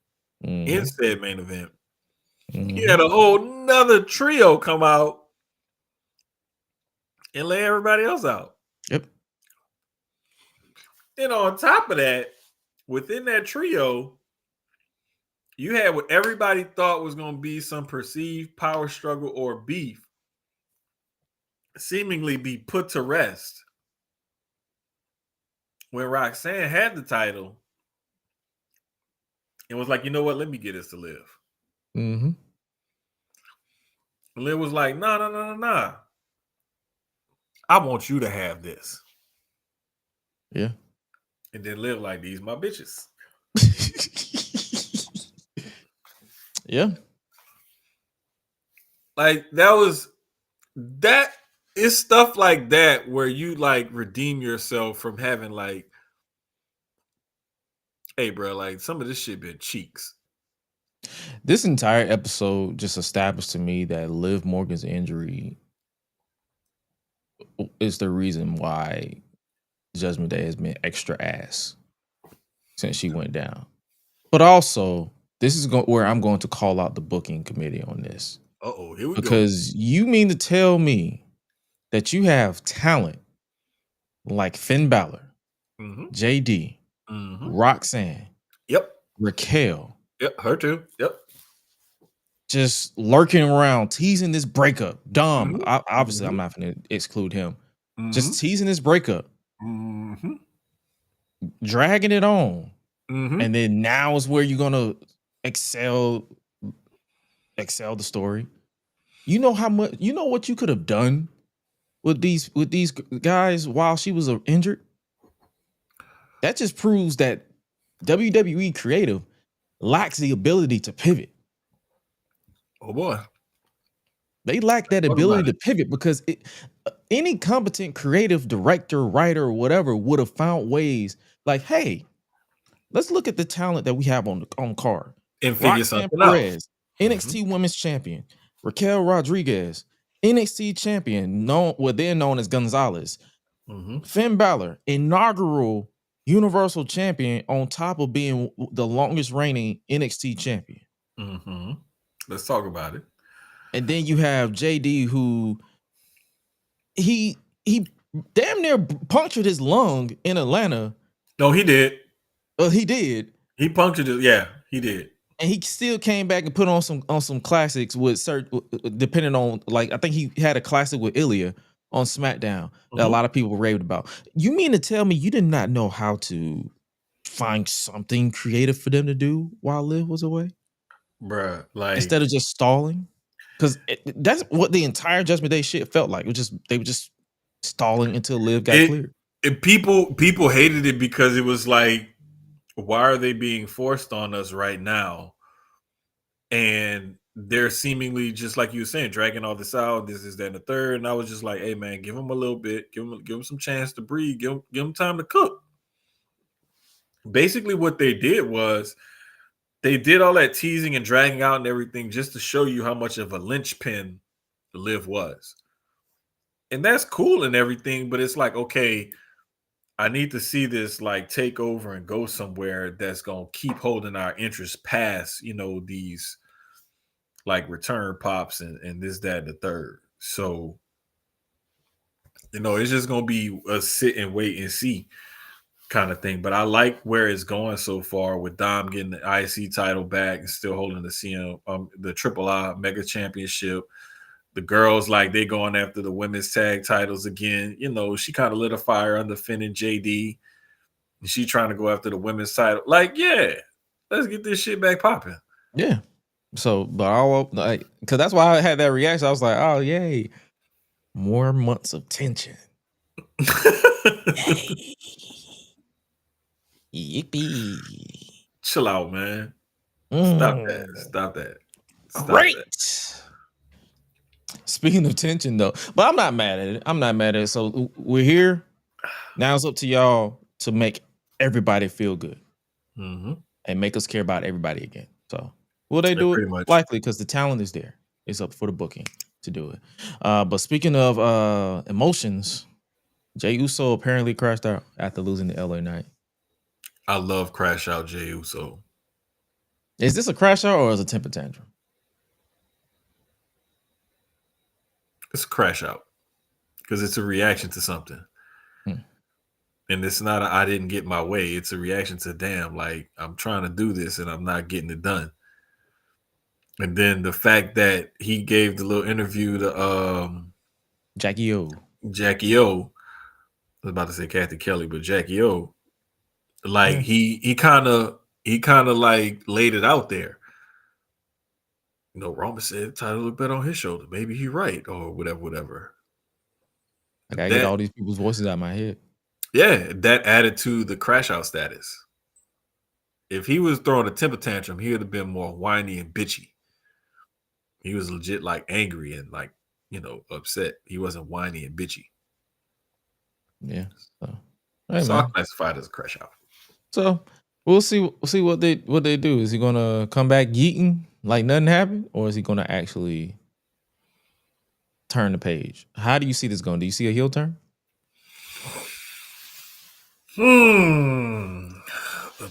in said main event. You had a whole nother trio come out and lay everybody else out. Yep. Then on top of that, within that trio, you had what everybody thought was going to be some perceived power struggle or beef seemingly be put to rest when Roxanne had the title and was like, you know what, let me get this to Liv. And Liv was like, nah. I want you to have this. Yeah. And then Liv like, these my bitches. Yeah. Like that is stuff like that where you like redeem yourself from having like, hey bro, like some of this shit been cheeks. This entire episode just established to me that Liv Morgan's injury is the reason why Judgment Day has been extra ass since she went down. But also, this is where I'm going to call out the booking committee on this. Uh-oh, here we go. Because you mean to tell me that you have talent like Finn Balor, JD, Roxanne, Raquel. Yep, her too. Yep. Just lurking around, teasing this breakup. Dom, obviously, I'm not going to exclude him. Just teasing this breakup. Dragging it on. And then now is where you're going to excel the story. You know how much, you know what you could have done with these guys while she was injured? That just proves that WWE creative lacks the ability to pivot. Oh boy. They lack that ability to pivot because any competent creative director, writer, or whatever would have found ways like, hey, let's look at the talent that we have on card. And figure something out. NXT Women's Champion. Raquel Rodriguez, NXT Champion, they're known as Gonzalez. Finn Balor, inaugural Universal Champion on top of being the longest reigning NXT Champion. Let's talk about it. And then you have JD, who he damn near punctured his lung in Atlanta. No, he did. He did. He punctured it. Yeah, he did. And he still came back and put on some classics with certain, depending on, like, I think he had a classic with Ilya on SmackDown that a lot of people raved about. You mean to tell me you did not know how to find something creative for them to do while Liv was away? Bruh, like, Instead of just stalling? Because that's what the entire Judgment Day shit felt like. It was just, they were just stalling until Liv got cleared. People hated it because it was like, why are they being forced on us right now? And they're seemingly, just like you were saying, dragging all this out. This is that and the third. And I was just like, hey man, give them a little bit, give them some chance to breathe, give them time to cook. Basically, what they did was they did all that teasing and dragging out and everything just to show you how much of a linchpin Liv was. And that's cool and everything, but it's like, okay, I need to see this like take over and go somewhere that's gonna keep holding our interest past, these like return pops and this, that, and the third. So, it's just gonna be a sit and wait and see kind of thing. But I like where it's going so far with Dom getting the IC title back and still holding the the III Mega Championship. The girls, like, they going after the women's tag titles again. She kind of lit a fire under Finn and JD. And she trying to go after the women's title. Like, yeah, let's get this shit back popping. Yeah. So, but because that's why I had that reaction. I was like, oh, yay. More months of tension. Yay. Yippee. Chill out, man. Stop that. Great. Speaking of tension, though, but I'm not mad at it. So we're here. Now it's up to y'all to make everybody feel good and make us care about everybody again. So will they do it? Much. Likely, because the talent is there. It's up for the booking to do it. But speaking of emotions, Jey Uso apparently crashed out after losing the LA Knight. I love Crash Out Jey Uso. Is this a crash out or is it a temper tantrum? It's a crash out because it's a reaction to something. And it's not I didn't get my way. It's a reaction to, damn, like, I'm trying to do this and I'm not getting it done. And then the fact that he gave the little interview to Jackie O. I was about to say Kathy Kelly, but Jackie O. Like, he kind of like laid it out there. Roman said the title looked better on his shoulder. Maybe he right or whatever. I gotta get all these people's voices out of my head. Yeah, that added to the crash out status. If he was throwing a temper tantrum, he would have been more whiny and bitchy. He was legit like angry and like, upset. He wasn't whiny and bitchy. Yeah. So, I classified as a crash out. So we'll see what they do. Is he gonna come back yeeting like nothing happened, or is he gonna actually turn the page? How do you see this going? Do you see a heel turn? $1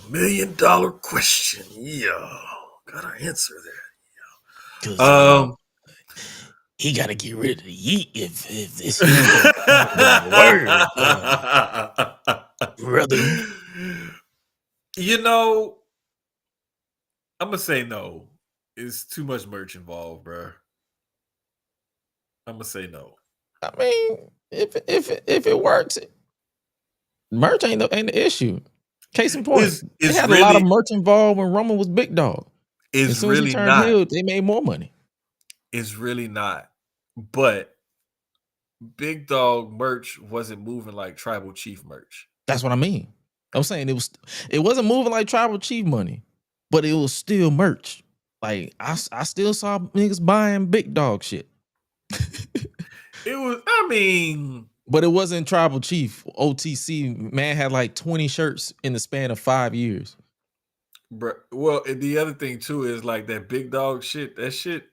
million question. Yeah, gotta answer that. Yeah. He gotta get rid of the yeet if this brother. I'm gonna say no. It's too much merch involved, bro. I'm gonna say no. I mean, if it works, merch ain't the issue. Case in point, they had a lot of merch involved when Roman was big dog. As soon as he turned heel, they made more money. It's really not. But big dog merch wasn't moving like Tribal Chief merch. That's what I mean. I'm saying it wasn't moving like Tribal Chief money, but it was still merch. Like I still saw niggas buying big dog shit. But it wasn't Tribal Chief. OTC man had like 20 shirts in the span of 5 years. Bro, well, the other thing too is like that big dog shit. That shit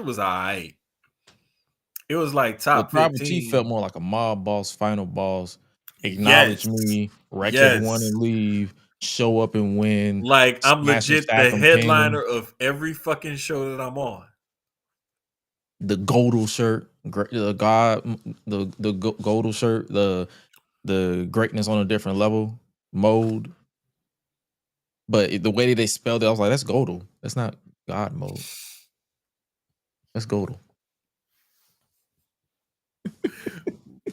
was alright. It was like top 15. Tribal Chief felt more like a mob boss, final boss. Acknowledge me, wreck everyone and leave, show up and win. Like, I'm legit the headliner of every fucking show that I'm on. The Godel shirt, the Godel shirt, the greatness on a different level mode. But the way that they spelled it, I was like, that's Godel. That's not God mode. That's Godel.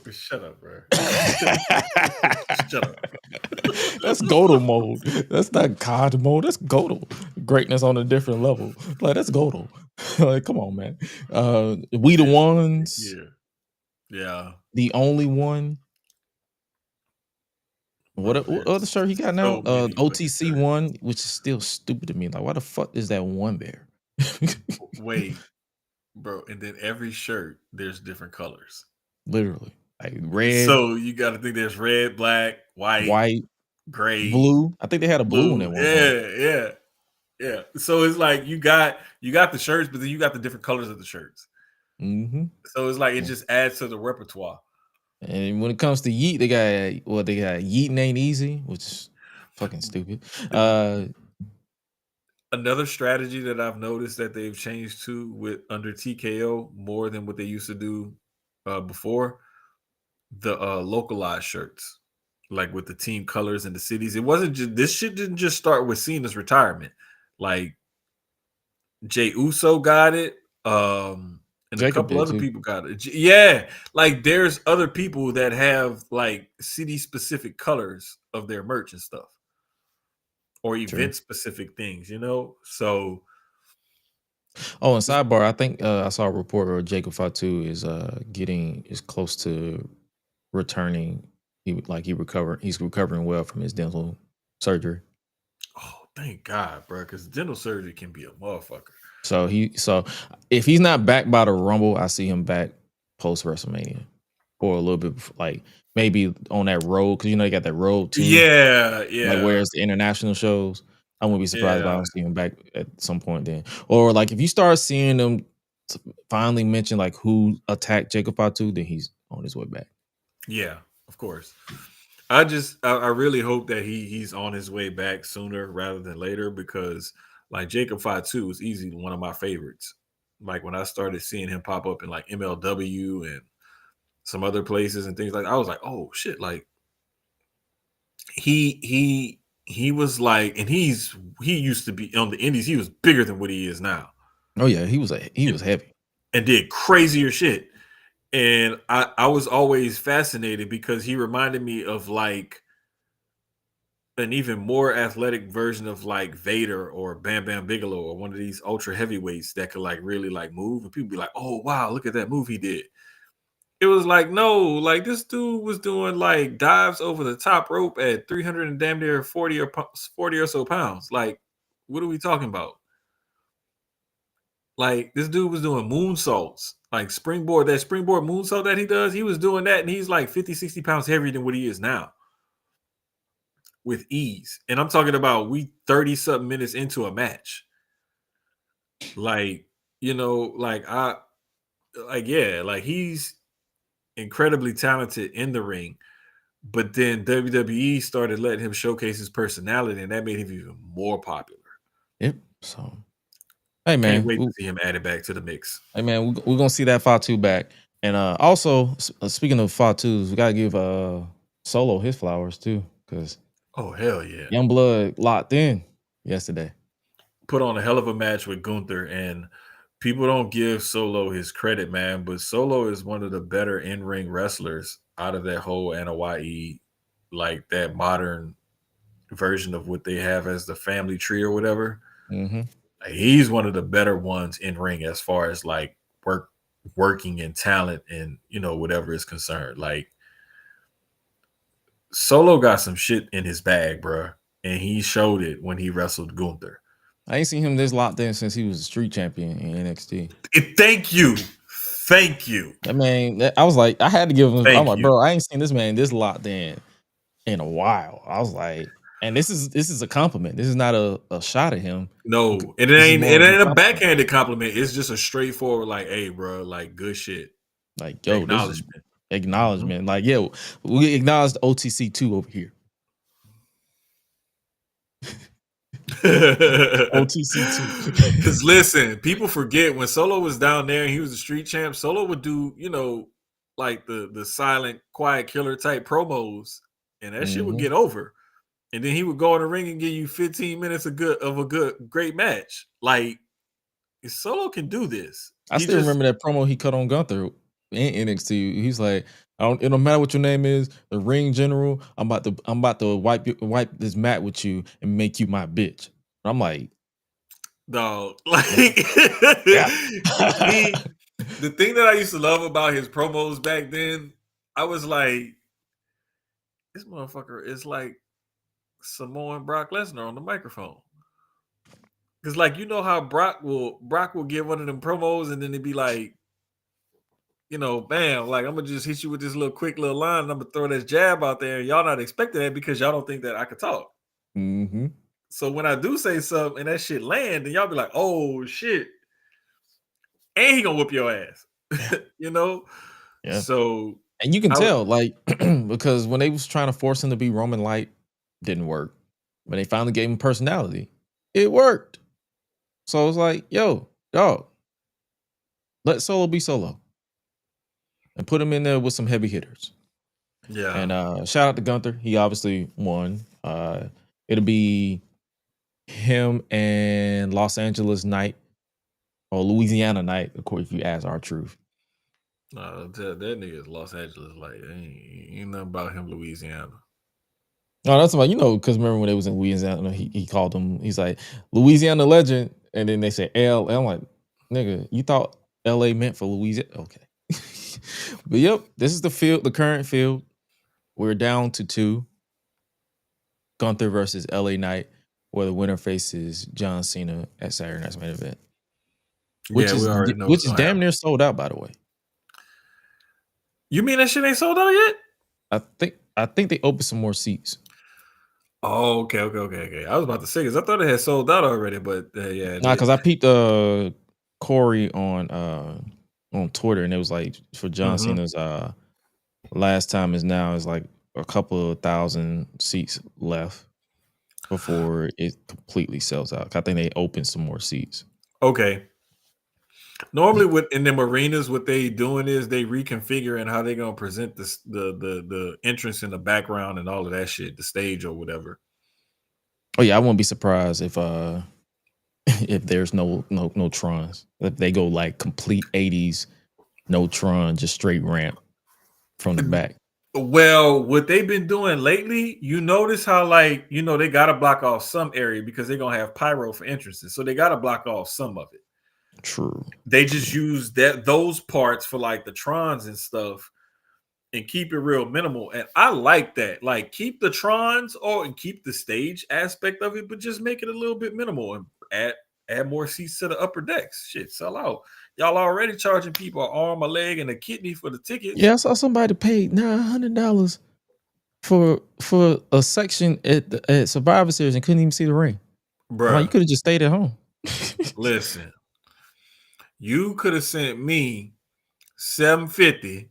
Shut up, bro. Shut up. That's Godel mode. That's not God mode. That's Godel. Greatness on a different level. Like that's Godel. Like, come on, man. We the ones. Yeah. The only one. Bro, What other shirt he got now? so many OTC fucking one, which is still stupid to me. Like, why the fuck is that one there? Wait, bro, and then every shirt there's different colors. Literally, like red, So you got to think there's red, black, white, gray, blue. I think they had a blue one blue. at one point. Yeah. So it's like you got the shirts, but then you got the different colors of the shirts. Mm-hmm. So it's like it just adds to the repertoire. And when it comes to Yeet, they got Yeetin' Ain't Easy, which is fucking stupid. Another strategy that I've noticed that they've changed to with under TKO more than what they used to do before, the localized shirts, like with the team colors and the cities. It wasn't just this shit didn't just start with Cena's retirement. Like Jey Uso got it, and a Jacob couple did other too. people got it. Yeah, like there's other people that have like city specific colors of their merch and stuff, or event specific things, you know. So, oh, and sidebar, I think I saw a report where Jacob Fatu is close to returning. He's recovering well from his dental surgery. oh, thank God, bro, because dental surgery can be a motherfucker. So if he's not back by the Rumble, I see him back post WrestleMania, or a little bit like maybe on that road, because you got that road team. Yeah. Like where it's the international shows. I wouldn't be surprised if I don't see him back at some point then. Or like if you start seeing them finally mention like who attacked Jacob Fatu, then he's on his way back. Yeah, of course. I really hope that he's on his way back sooner rather than later, because like Jacob Fatu is easily one of my favorites. Like when I started seeing him pop up in like MLW and some other places and things like that, I was like, oh shit, like he was like, and he used to be on the indies, he was bigger than what he is now. Oh yeah, he was heavy and did crazier shit. And I was always fascinated because he reminded me of like an even more athletic version of like Vader or Bam Bam Bigelow or one of these ultra heavyweights that could like really like move, and people be like, oh wow, look at that move he did. It was like, no, like this dude was doing like dives over the top rope at 300 and damn near 40 or so pounds. Like, what are we talking about? Like this dude was doing moonsaults, like that springboard moonsault that he does. He was doing that, and he's like 50, 60 pounds heavier than what he is now with ease. And I'm talking about we 30 something minutes into a match. Like, he's incredibly talented in the ring, but then WWE started letting him showcase his personality, and that made him even more popular. Yep. So, hey man, can't wait to see him added back to the mix. Hey man, we're gonna see that Fatu back, and also speaking of Fatus, we gotta give Solo his flowers too, because oh hell yeah, Youngblood locked in yesterday. Put on a hell of a match with Gunther, and people don't give Solo his credit, man. But Solo is one of the better in-ring wrestlers out of that whole NOYE, like that modern version of what they have as the family tree or whatever. Mm-hmm. Like, he's one of the better ones in ring as far as like working and talent and whatever is concerned. Like Solo got some shit in his bag, bro, and he showed it when he wrestled Gunther. I ain't seen him this locked in since he was a street champion in NXT. Thank you. I mean, I was like, I had to give him. I'm like, bro, I ain't seen this man this locked in a while. I was like, and this is a compliment. This is not a shot at him. No, it ain't a backhanded compliment. It's just a straightforward like, hey, bro, like good shit. Like, yo, acknowledgement. Mm-hmm. Like, yo, we acknowledged OTC 2 over here. OTC 2. Because listen, people forget when Solo was down there and he was a street champ, Solo would do, like the silent, quiet killer type promos, and that shit would get over. and then he would go in the ring and give you 15 minutes of great match. Like, Solo can do this. I still remember that promo he cut on Gunther in NXT. He's like, it don't matter what your name is, the ring general. I'm about to wipe this mat with you and make you my bitch. I'm like, dog, like yeah. The thing that I used to love about his promos back then, I was like, this motherfucker is like Samoan Brock Lesnar on the microphone. Because, like, you know how Brock will give one of them promos and then it'd be like, bam, like, I'm gonna just hit you with this quick little line and I'm gonna throw this jab out there, and y'all not expecting that because y'all don't think that I could talk. Mm-hmm. So when I do say something and that shit land, then y'all be like, oh shit. And he gonna whoop your ass. Yeah. So, and you can tell, like, because when they was trying to force him to be Roman Light, didn't work. When they finally gave him personality, it worked. So it was like, yo, dog, let Solo be Solo. And put him in there with some heavy hitters. Yeah. And shout out to Gunther. He obviously won. It'll be him and Los Angeles Knight or Louisiana Knight, of course, if you ask R-Truth. That nigga is Los Angeles. Like, ain't nothing about him, Louisiana. No, that's about, because remember when they was in Louisiana, he called them, he's like, Louisiana legend. And then they say L. I'm like, nigga, you thought LA meant for Louisiana? Okay. But yep, this is the current field. We're down to 2. Gunther versus LA Knight, where the winner faces John Cena at Saturday Night's Main Event. Which is damn near sold out, by the way. You mean that shit ain't sold out yet? I think they opened some more seats. Oh, okay. I was about to say, because I thought it had sold out already, but yeah. Nah, because I peeped Corey on Twitter, and it was like for John Cena's last time is like a couple of thousand seats left before it completely sells out. I think they opened some more seats. Okay. Normally, in them arenas, what they doing is they reconfiguring how they gonna present the entrance in the background and all of that shit, the stage or whatever. Oh yeah, I won't be surprised if there's no Trons. If they go like complete 80s, no Tron, just straight ramp from the back. Well, what they've been doing lately, you notice how, like, they got to block off some area because they're going to have pyro for entrances. So they got to block off some of it. True. They just use those parts for like the Trons and stuff and keep it real minimal. And I like that. Like, keep the Trons and keep the stage aspect of it, but just make it a little bit minimal and add more seats to the upper decks. Shit, sell out. Y'all already charging people an arm, a leg, and a kidney for the tickets. Yeah, I saw somebody paid $900 for a section at Survivor Series and couldn't even see the ring. Bro, like, you could have just stayed at home. Listen, you could have sent me $750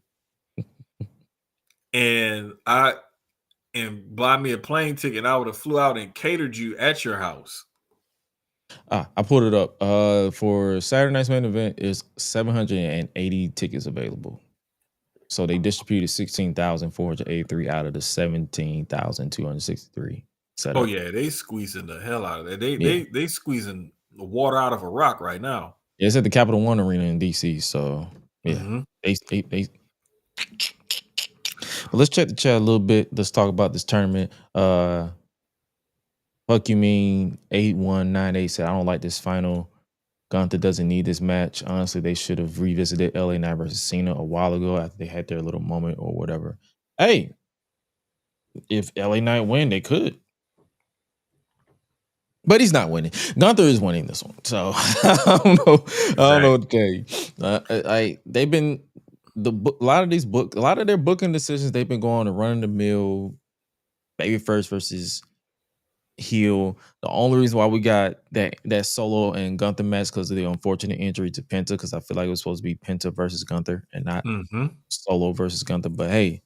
and buy me a plane ticket, and I would have flew out and catered you at your house. I pulled it up. For Saturday Night's Main Event, is 780 tickets available. So they distributed 16,483 out of the 17,263. Oh yeah, they squeezing the hell out of it. They squeezing the water out of a rock right now. Yeah, it's at the Capital One Arena in DC. So yeah, they. Well, let's check the chat a little bit. Let's talk about this tournament. Fuck you mean 8198 said, I don't like this final. Gunther doesn't need this match. Honestly, they should have revisited LA Knight versus Cena a while ago after they had their little moment or whatever. Hey, if LA Knight win, they could. But he's not winning. Gunther is winning this one. So I don't know. I don't know what to tell you. They've been a lot of their booking decisions, they've been going to run the mill, babyface versus heel. The only reason why we got that Solo and Gunther match because of the unfortunate injury to Penta, because I feel like it was supposed to be Penta versus Gunther and not Solo versus Gunther. But hey,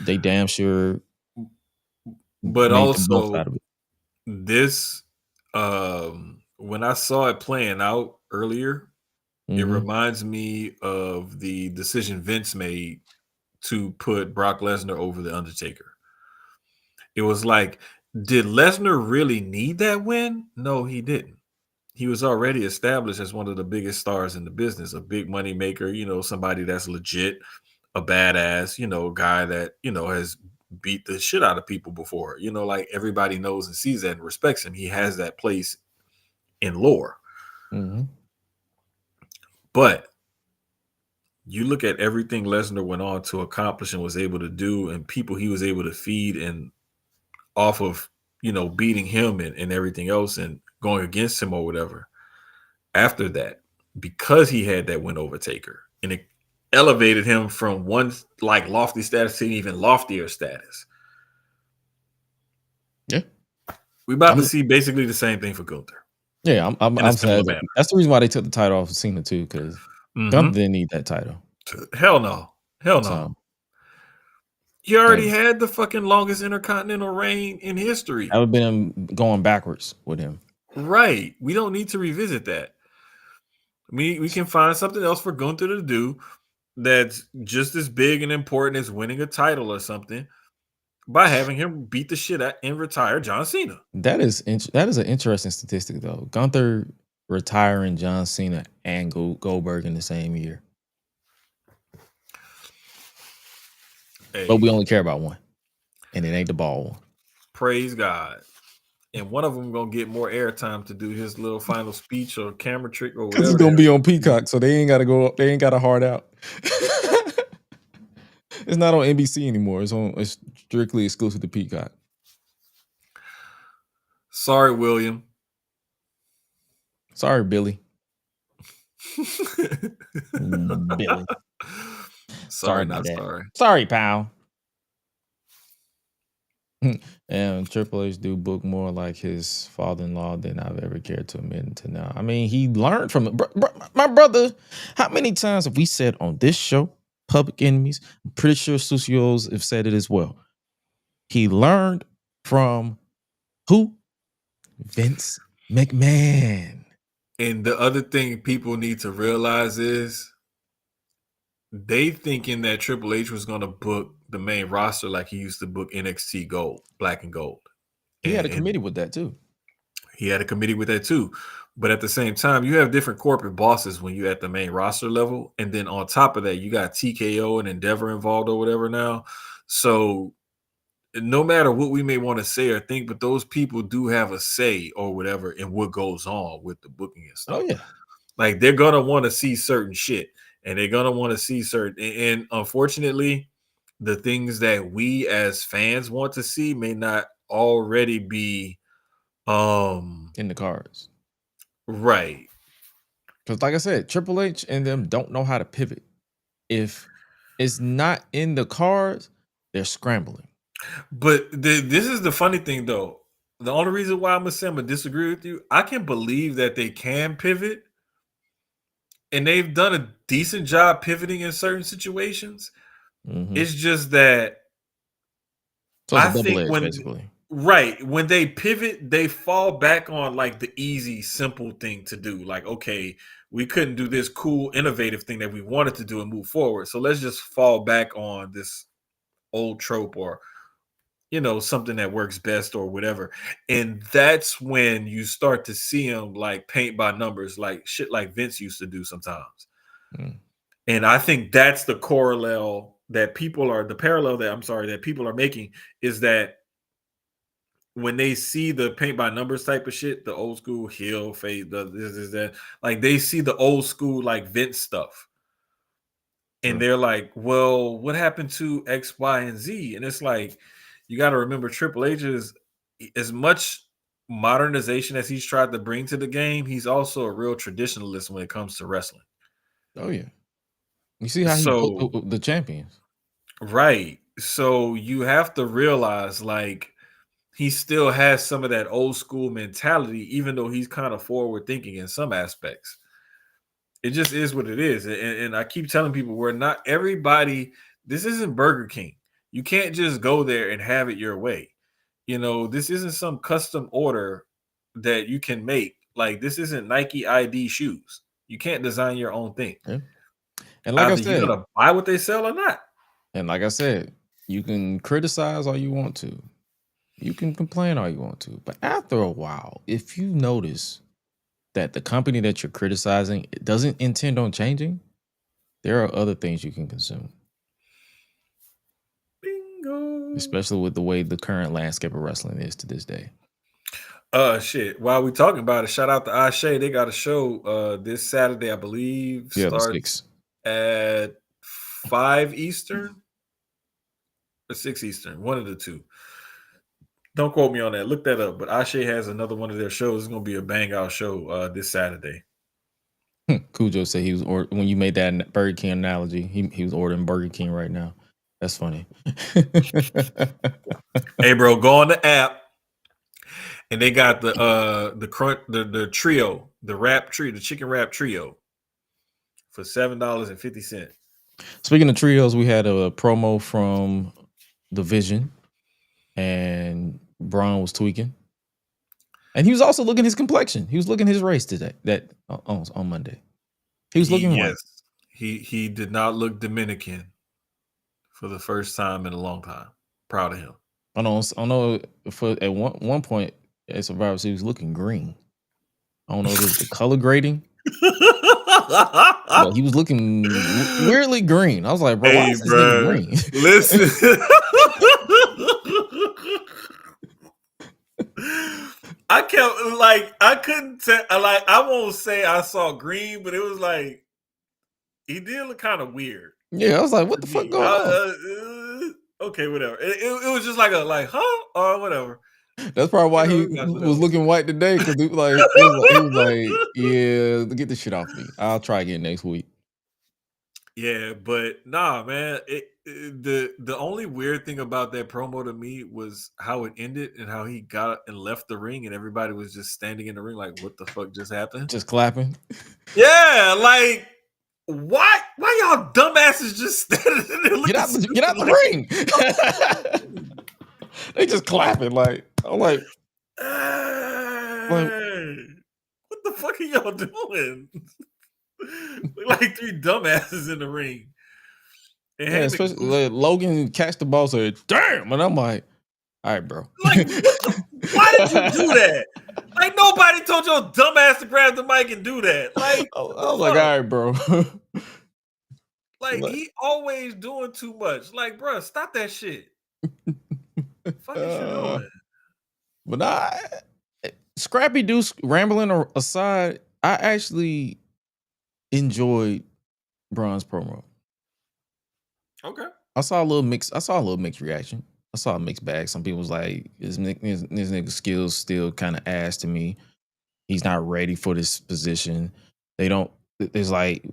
they damn sure. But also, out of it. This when I saw it playing out earlier, it reminds me of the decision Vince made to put Brock Lesnar over The Undertaker. It was like, did Lesnar really need that win? No, he didn't. He was already established as one of the biggest stars in the business, a big money maker, somebody that's legit, a badass, guy that, has beat the shit out of people before. Like everybody knows and sees that and respects him. He has that place in lore. Mm-hmm. But you look at everything Lesnar went on to accomplish and was able to do, and people he was able to feed, and off of, beating him and everything else and going against him or whatever. After that, because he had that win over Taker, and it elevated him from one like lofty status to an even loftier status. Yeah. We're about to see basically the same thing for Gunther. Yeah, I'm sad. That's the reason why they took the title off of Cena too, because Gunther didn't need that title. Hell no. So, he already had the fucking longest intercontinental reign in history. That would have been him going backwards with him. Right. We don't need to revisit that. We can find something else for Gunther to do that's just as big and important as winning a title or something by having him beat the shit out and retire John Cena. That is an interesting statistic though. Gunther retiring John Cena and Goldberg in the same year. Hey. But we only care about one, and it ain't the ball one. Praise God. And one of them gonna get more airtime to do his little final speech or camera trick or whatever. Because it's gonna be on Peacock, so they ain't gotta go up. They ain't got a hard out. It's not on NBC anymore. It's strictly exclusive to Peacock. Sorry, William. Sorry, Billy. Billy. Sorry, not sorry. Sorry, pal. And Triple H do book more like his father-in-law than I've ever cared to admit until now. I mean, he learned from it. My brother, how many times have we said on this show, Public Enemies? I'm pretty sure Sucios have said it as well. He learned from who? Vince McMahon. And the other thing people need to realize is they thinking that Triple H was going to book the main roster like he used to book NXT Gold, Black and Gold. He had a committee with that too. But at the same time, you have different corporate bosses when you're at the main roster level. And then on top of that, you got TKO and Endeavor involved or whatever now. So no matter what we may want to say or think, but those people do have a say or whatever in what goes on with the booking and stuff. Oh, yeah. Like they're going to want to see certain shit. And they're going to want to see certain, and unfortunately, the things that we as fans want to see may not already be in the cards. Right. Because like I said, Triple H and them don't know how to pivot. If it's not in the cards, they're scrambling. But this is the funny thing, though. The only reason why I'm going to disagree with you, I can believe that they can pivot. And they've done a decent job pivoting in certain situations. Mm-hmm. It's just that so it's I think basically. Right, when they pivot, they fall back on like the easy, simple thing to do. Like, okay, we couldn't do this cool, innovative thing that we wanted to do and move forward. So let's just fall back on this old trope or something that works best or whatever. And that's when you start to see them like paint by numbers, like shit like Vince used to do sometimes. And I think that's the parallel that people are making is that when they see the paint by numbers type of shit, the old school heel fade, that, like they see the old school like Vince stuff. And they're like, well, what happened to X, Y, and Z? And it's like, you got to remember Triple H is as much modernization as he's tried to bring to the game. He's also a real traditionalist when it comes to wrestling. Oh, yeah. You see how he put the champions. Right. So you have to realize like he still has some of that old school mentality, even though he's kind of forward thinking in some aspects. It just is what it is. And I keep telling people we're not everybody. This isn't Burger King. You can't just go there and have it your way. This isn't some custom order that you can make. Like, this isn't Nike ID shoes. You can't design your own thing. Yeah. And like I said, you gotta buy what they sell or not. And like I said, you can criticize all you want to. You can complain all you want to, but after a while, if you notice that the company that you're criticizing doesn't intend on changing, there are other things you can consume. Bingo. Especially with the way the current landscape of wrestling is to this day. Shit. While we talking about it, shout out to Ashe. They got a show this Saturday, I believe. Yeah, the Starts 6. at 5 Eastern or 6 Eastern, one of the two. Don't quote me on that. Look that up. But Ashe has another one of their shows. It's going to be a bang out show this Saturday. Cujo said he was when you made that Burger King analogy, he was ordering Burger King right now. That's funny. Hey, bro, go on the app, and they got the trio, the chicken wrap trio, for $7.50. Speaking of trios, we had a promo from The Vision, and Braun was tweaking, and he was also looking his complexion. He was looking his race today. That on Monday, he was looking white. He did not look Dominican for the first time in a long time. Proud of him. I know. For at one point at Survivor Series, he was looking green. I don't know if it was the color grading. But he was looking weirdly green. I was like, bro, why is this nigga green? Listen. I couldn't tell. I won't say I saw green, but it was like he did look kind of weird. Yeah, I was like, what the fuck going on? Okay, whatever. It was just huh? Or whatever. That's probably why he was looking white today, because he was like, yeah, get this shit off me. I'll try again next week. Yeah, but nah, man. The only weird thing about that promo to me was how it ended and how he got and left the ring, and everybody was just standing in the ring like, what the fuck just happened? Just clapping. Yeah, like why y'all dumbasses just standing there? Get out the ring. They just clapping like, I'm like, what the fuck are y'all doing? Like 3 dumbasses in the ring. And yeah, especially like Logan catch the ball, said, damn, and I'm like, all right, bro. Like, why did you do that? Like, nobody told your dumbass to grab the mic and do that. Like, I was like, all right, bro. Like, he always doing too much. Like, bro, stop that shit. Fuck is you doing? But Scrappy Deuce rambling aside, I actually enjoyed Braun's promo. Okay. I saw a little mixed reaction. I saw a mixed bag. Some people was like, his nigga's skills still kind of ass to me. He's not ready for this position. There's like,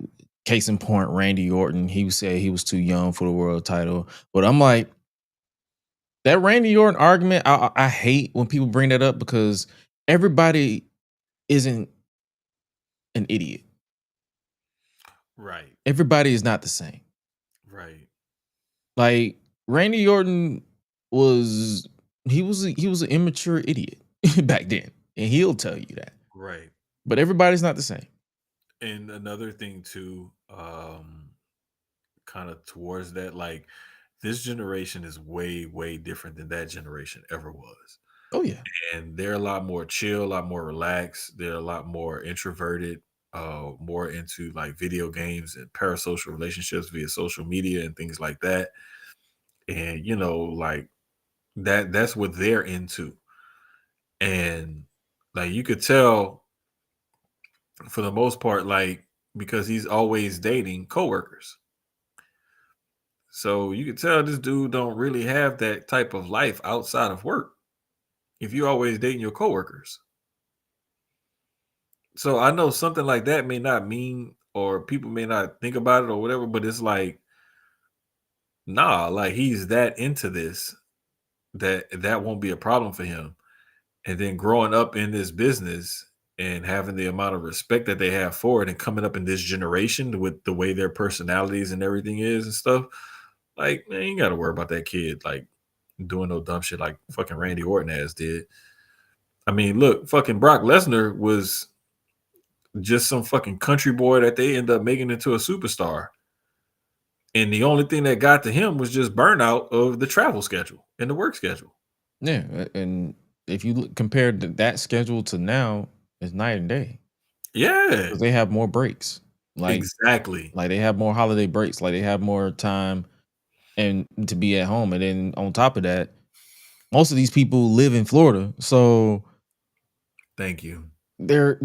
case in point, Randy Orton. He said he was too young for the world title. But I'm like, that Randy Orton argument, I hate when people bring that up, because everybody isn't an idiot. Right. Everybody is not the same. Right. Like, Randy Orton was an immature idiot back then, and he'll tell you that. Right. But everybody's not the same. And another thing too, kind of towards that, like, this generation is way, way different than that generation ever was. Oh yeah. And they're a lot more chill, a lot more relaxed. They're a lot more introverted, more into like video games and parasocial relationships via social media and things like that. And like that's what they're into. And like, you could tell for the most part, like, because he's always dating coworkers. So you could tell this dude don't really have that type of life outside of work if you're always dating your coworkers. So I know something like that may not mean, or people may not think about it or whatever, but it's like, nah, like, he's that into this that won't be a problem for him. And then growing up in this business and having the amount of respect that they have for it, and coming up in this generation with the way their personalities and everything is and stuff, like, man, you ain't got to worry about that kid like doing no dumb shit like fucking Randy Orton ass did. I mean, look, fucking Brock Lesnar was just some fucking country boy that they end up making into a superstar. And the only thing that got to him was just burnout of the travel schedule and the work schedule. Yeah, and if you compare that schedule to now, it's night and day. Yeah, Because they have more breaks. exactly. Like they have more holiday breaks. Like they have more time and to be at home. And then on top of that, most of these people live in Florida, so Thank you. they're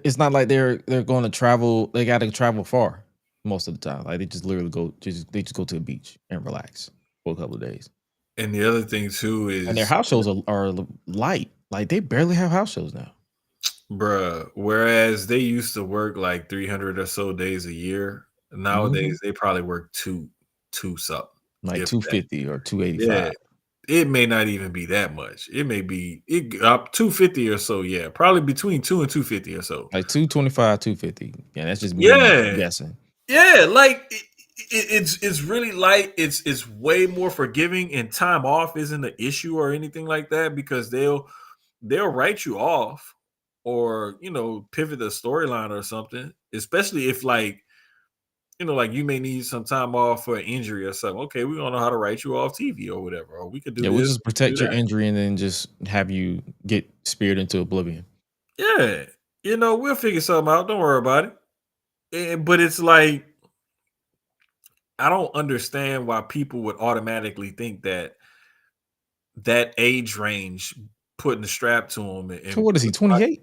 it's not like they're going to travel. They got to travel far most of the time. Like they just literally they just go to the beach and relax for a couple of days. And the other thing too And their is, house shows are light. Like they barely have house shows now. bruh, whereas they used to work like 300 or so days a year, nowadays they probably work two something. Like If that. 250 or 285. Yeah, it may not even be that much. It may be up 250 or so. Yeah, probably between 2 and 250 or so. Like 225, 250. Yeah, that's just me Yeah, guessing. yeah, like it's really light. It's way more forgiving, and time off isn't an issue or anything like that because they'll write you off or pivot the storyline or something. Especially if like like you may need some time off for an injury or something. Okay, we don't know how to write you off TV or whatever, or we could do Yeah, we'll this, just we could do protect your that. injury and then just have you get speared into oblivion. Yeah, we'll figure something out. Don't worry about it. But it's like I don't understand why people would automatically think that age range putting the strap to him So and what is he, 28?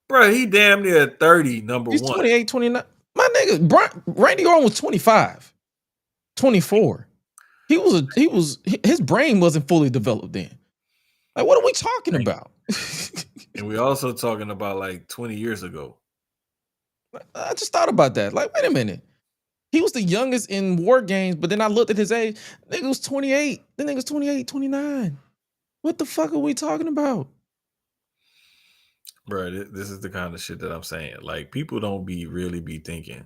bro, he damn near 30, number He's one. 28, 29. My nigga, Randy Orton was 25, 24. His brain wasn't fully developed then. Like, what are we talking about? And we also talking about like 20 years ago. I just thought about that. Like, wait a minute. He was the youngest in War Games, but then I looked at his age. Nigga was 28. The nigga's 28, 29. What the fuck are we talking about? Bro, this is the kind of shit that I'm saying. Like, people don't really be thinking.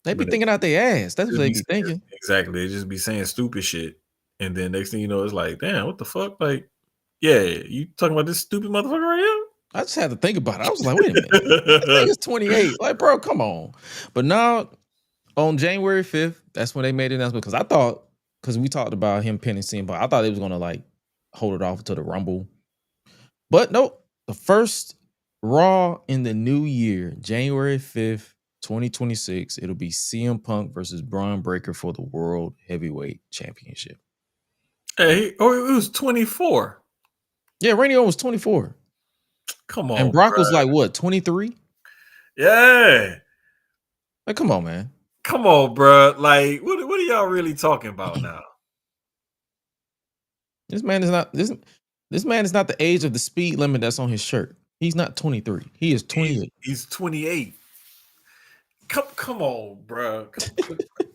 They be But thinking out their ass. That's what they be saying, thinking. exactly. They just be saying stupid shit. And then next thing you know, it's like, damn, what the fuck? Like, yeah, you talking about this stupid motherfucker right I just had to think about it. I was like, wait a minute. This here? nigga's 28. Like, bro, come on. But now, on January 5th, that's when they made the announcement. Because we talked about him pinning CM Punk. I thought they was going to, like, hold it off to the Rumble. But nope. The first Raw in the new year, January 5th, 2026, it'll be CM Punk versus Braun Breaker for the World Heavyweight Championship. Hey, it was 24. Yeah, Randy Orton was 24. Come on, And Brock bruh. was like, what, 23? Yeah. Like, come on, man. Come on, bro. Like, what are y'all really talking about now? This man is not this man is not the age of the speed limit that's on his shirt. He's not 23. He is 28. He's 28. Come on, bro.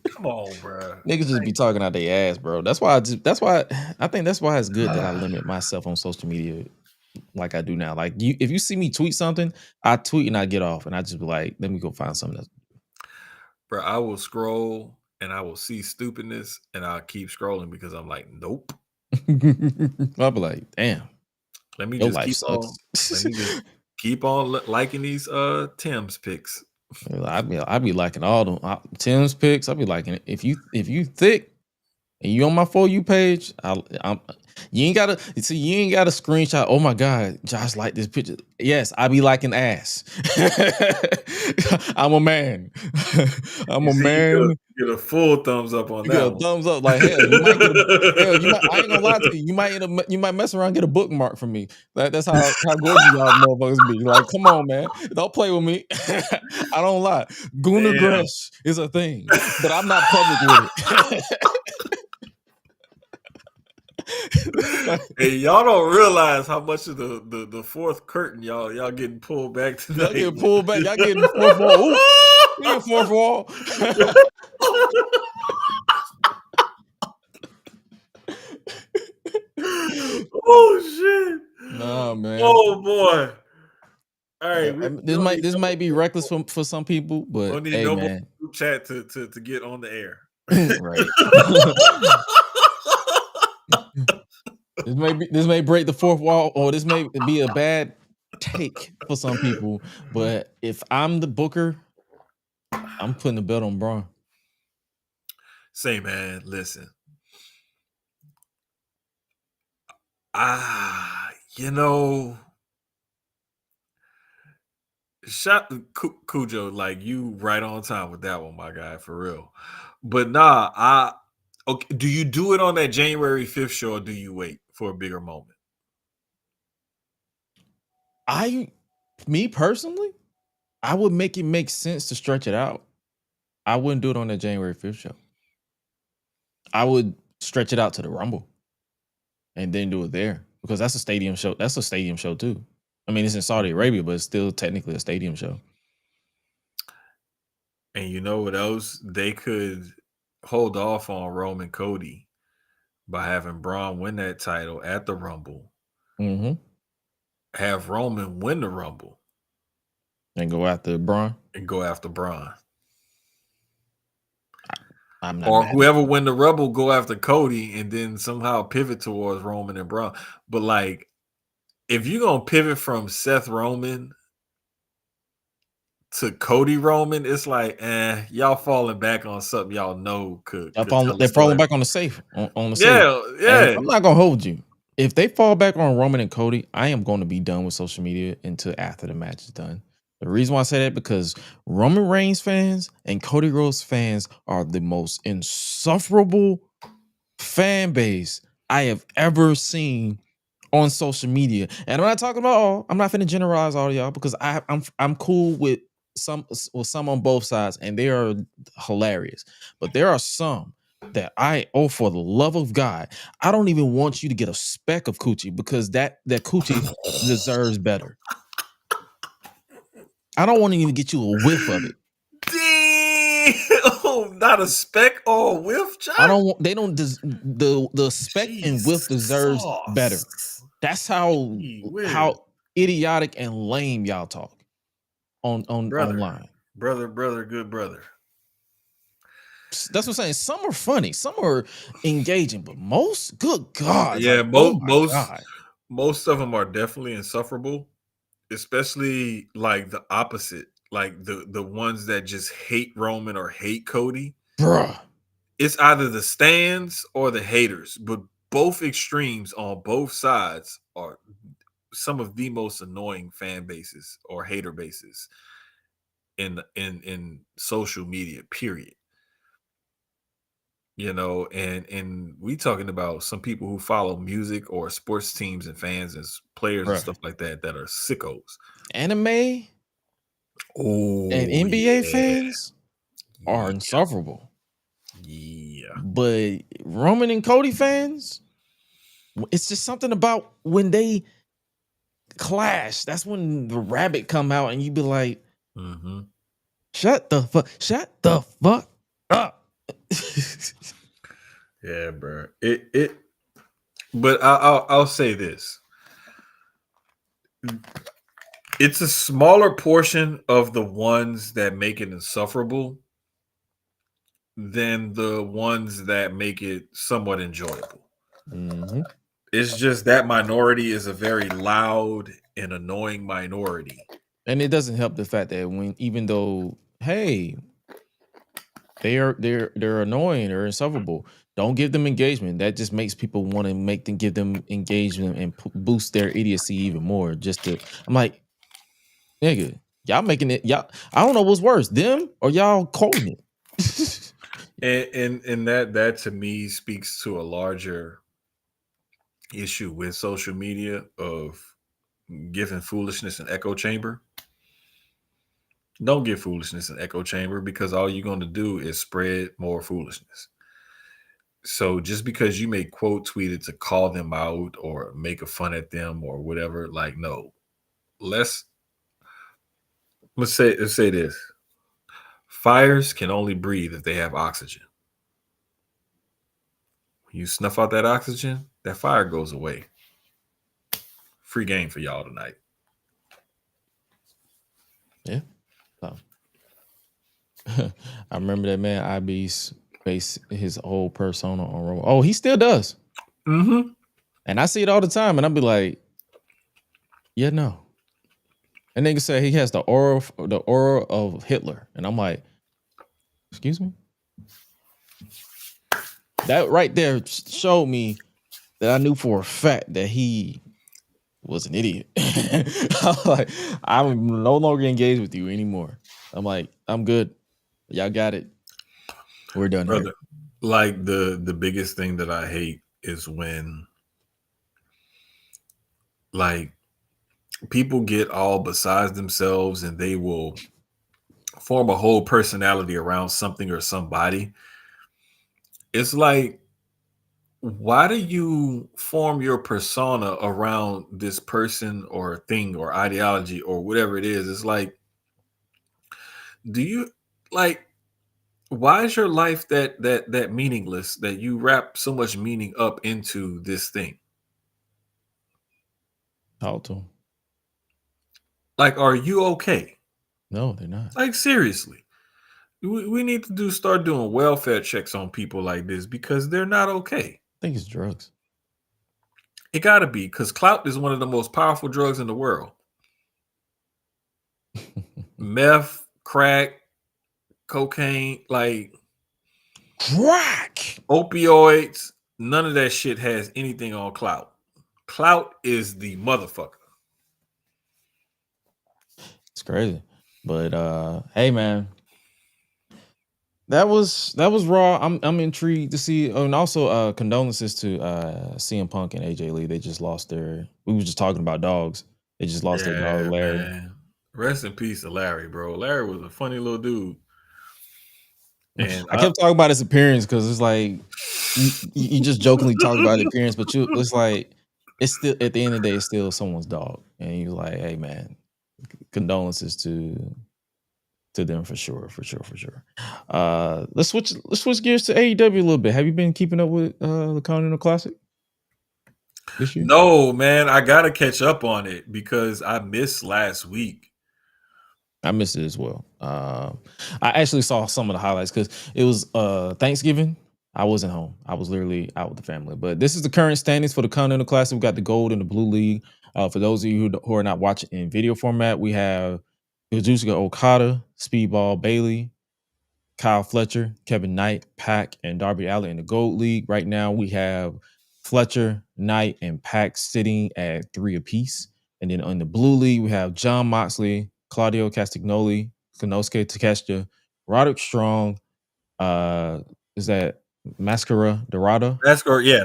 Come on, bro. Niggas just be talking out their ass, bro. That's why I think that's why it's good that I limit myself on social media like I do now. Like if you see me tweet something, I tweet and I get off and I just be like, let me go find something else. Bro, I will scroll and I will see stupidness and I'll keep scrolling because I'm like, nope. I'll be like, damn. Let me Your just life keep sucks. on. Let me just keep on liking these Tim's picks. I'd be liking all them Tim's picks. I'd be liking it. If you thick and you on my For You page, you ain't gotta screenshot. Oh my God, Josh liked this picture. Yes, I be liking ass. I'm a man. I'm a man. You get a full thumbs up on You that get a one. thumbs up. Like hell, you might get I ain't gonna lie to you. You might mess around and get a bookmark from me. That's how gorgeous y'all motherfuckers be. Like, come on, man. Don't play with me. I don't lie. Guna Gresh is a thing, but I'm not public with it. Hey, y'all don't realize how much of the fourth curtain y'all getting pulled back tonight. Y'all getting pulled back. Y'all getting fourth wall. Ooh, we get fourth wall. Oh shit! Nah, man. Oh boy! All right, this might be reckless for some people, but don't need hey, no man, more chat to get on the air. Right. This may break the fourth wall, or this may be a bad take for some people. But if I'm the booker, I'm putting the belt on Braun. Say, man, listen. You know, Cujo, like you right on time with that one, my guy, for real. But nah, okay. Do you do it on that January 5th show, or do you wait for a bigger moment? Me personally, I would make it make sense to stretch it out. I wouldn't do it on the January 5th show. I would stretch it out to the Rumble and then do it there because that's a stadium show. That's a stadium show too. I mean, it's in Saudi Arabia, but it's still technically a stadium show. And you know what else? They could hold off on Roman Cody by having Braun win that title at the Rumble. Mm-hmm. Have Roman win the Rumble And go after Braun. and go after Braun. I'm not Or mad. whoever win the Rumble go after Cody and then somehow pivot towards Roman and Braun. But like, if you're gonna pivot from Seth Roman to Cody Roman, it's like, y'all falling back on something y'all know could They're tell the falling story. back on the safe. On the safe. Yeah. And I'm not gonna hold you. If they fall back on Roman and Cody, I am going to be done with social media until after the match is done. The reason why I say that because Roman Reigns fans and Cody Rhodes fans are the most insufferable fan base I have ever seen on social media. And I'm not talking about all. I'm not finna generalize all of y'all because I'm cool with some on both sides, and they are hilarious. But there are some that for the love of God, I don't even want you to get a speck of coochie because that coochie deserves better. I don't want to even get you a whiff of it. Damn, not a speck or a whiff, John? I don't want. They don't. The speck and whiff deserves better. That's how idiotic and lame y'all talk online. Brother, good brother. That's what I'm saying. Some are funny, some are engaging, but most, good God, yeah, like, most of them are definitely insufferable, especially like the opposite, like the ones that just hate Roman or hate Cody. Bruh. It's either the stands or the haters, but both extremes on both sides are some of the most annoying fan bases or hater bases in social media, period. You know, and we talking about some people who follow music or sports teams and fans and players and stuff like that are sickos. Anime and NBA fans are insufferable. Yeah. But Roman and Cody fans, it's just something about when they clash. That's when the rabbit come out and you be like, shut the fuck up. Yeah, bro. But I'll say this. It's a smaller portion of the ones that make it insufferable than the ones that make it somewhat enjoyable. Mm-hmm. It's just that minority is a very loud and annoying minority. And it doesn't help the fact that even though, hey, they're annoying, they're insufferable, don't give them engagement. That just makes people want to give them engagement and boost their idiocy even more. I'm like, nigga, y'all making it, y'all, I don't know what's worse, them or y'all quoting it. and that to me speaks to a larger issue with social media of giving foolishness an echo chamber. Don't give foolishness an echo chamber because all you're going to do is spread more foolishness. So just because you may quote tweet it to call them out or make a fun at them or whatever, like, no, let's say this. Fires can only breathe if they have oxygen. When you snuff out that oxygen, that fire goes away. Free game for y'all tonight. Yeah. So. I remember that man IB's base his whole persona on Roman. Oh, he still does. Mm-hmm. And I see it all the time, and I'll be like, yeah, no. And nigga say he has the aura of Hitler. And I'm like, excuse me? That right there showed me that I knew for a fact that he was an idiot. I'm like, I'm no longer engaged with you anymore. I'm like, I'm good. Y'all got it. We're done Brother, here. like the biggest thing that I hate is when like people get all besides themselves and they will form a whole personality around something or somebody. It's like, why do you form your persona around this person or thing or ideology or whatever it is? It's like, do you like why is your life that meaningless that you wrap so much meaning up into this thing? Talk to him. Like, are you okay? No, they're not. Like, seriously. We need to start doing welfare checks on people like this because they're not okay. I think it's drugs. It gotta be, because clout is one of the most powerful drugs in the world. Meth, crack, cocaine, like Crack. opioids, none of that shit has anything on clout. Clout is the motherfucker. It's crazy. But hey man, that was Raw. I'm intrigued to see, and also condolences to CM Punk and AJ Lee. They just lost their, we were just talking about dogs. They just lost their dog Yeah, Larry. man. Rest in peace to Larry, bro. Larry was a funny little dude. And I kept talking about his appearance because it's like you just jokingly talk about the appearance, but it's like it's still, at the end of the day, it's still someone's dog, and you're like, hey man, condolences to them for sure. Let's switch gears to AEW a little bit. Have you been keeping up with the Continental Classic this year? no, man, I gotta catch up on it because I missed last week. I missed it as well. I actually saw some of the highlights because it was Thanksgiving. I wasn't home. I was literally out with the family. But this is the current standings for the Continental Classic. We got the gold and the blue league. For those of you who are not watching in video format, we have Kazuchika Okada, Speedball Bailey, Kyle Fletcher, Kevin Knight, Pac, and Darby Allin in the gold league. Right now, we have Fletcher, Knight, and Pac sitting at 3 apiece. And then on the blue league, we have John Moxley, Claudio Castagnoli, Konosuke Takeshita, Roderick Strong. Is that Mascara Dorada?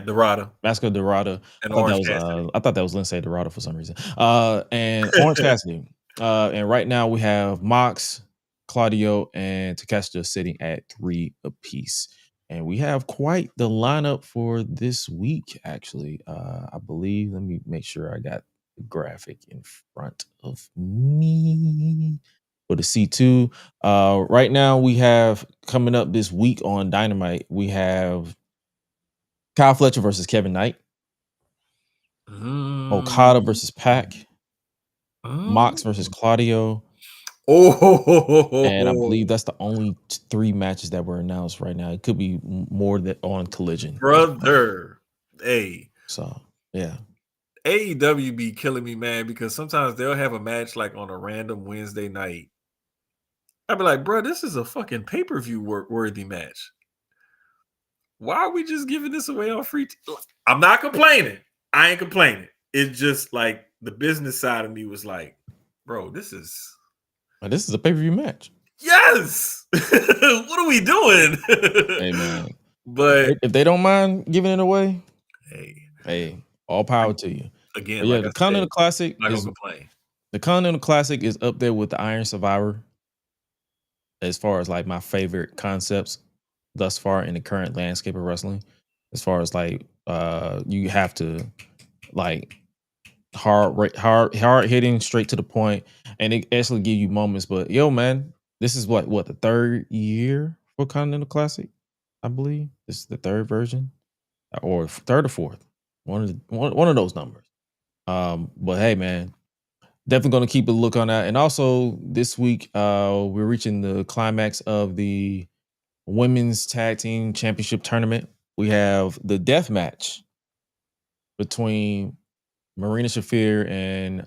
Dorada. Mascara Dorada. And Orange Cassidy. I thought that was Lindsay Dorada for some reason. And Orange Cassidy. And right now we have Mox, Claudio, and Takeshita sitting at 3 apiece. And we have quite the lineup for this week, actually. I believe, let me make sure I got the graphic in front of me for the C2. Right now, we have coming up this week on Dynamite, we have Kyle Fletcher versus Kevin Knight, Okada versus Pac, Mox versus Claudio. And I believe that's the only 3 matches that were announced right now. It could be more that on Collision. Brother. Hey. So, yeah. AEW be killing me, man, because sometimes they'll have a match like on a random Wednesday night. I'd be like, bro, this is a fucking pay-per-view worthy match. Why are we just giving this away on free? I'm not complaining. I ain't complaining. It's just like the business side of me was like, bro, this is a pay-per-view match. Yes. What are we doing? Hey, man. But if they don't mind giving it away, hey, all power to you. Again, but yeah, like the Continental Classic not gonna complain. The Continental Classic is up there with the Iron Survivor as far as like my favorite concepts thus far in the current landscape of wrestling. As far as like you have to like hard hitting, straight to the point, and it actually give you moments. But yo, man, this is what the 3rd year for Continental Classic, I believe. This is the 3rd version, or 3rd or 4th, one of those numbers. But hey, man, definitely going to keep a look on that. And also this week, we're reaching the climax of the Women's Tag Team Championship Tournament. We have the death match between Marina Shafir and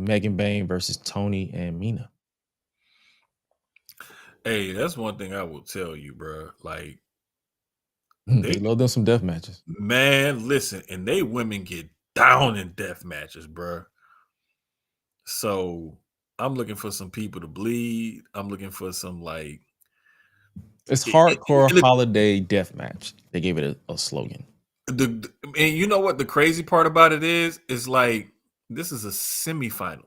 Megan Bain versus Tony and Mina. Hey, that's one thing I will tell you, bro. Like, They love them some death matches. Man, listen, and they women get down in death matches, bro. So I'm looking for some people to bleed. I'm looking for some like It's it- it- hardcore it- holiday death match. They gave it a slogan. and you know what the crazy part about it is like this is a semifinal.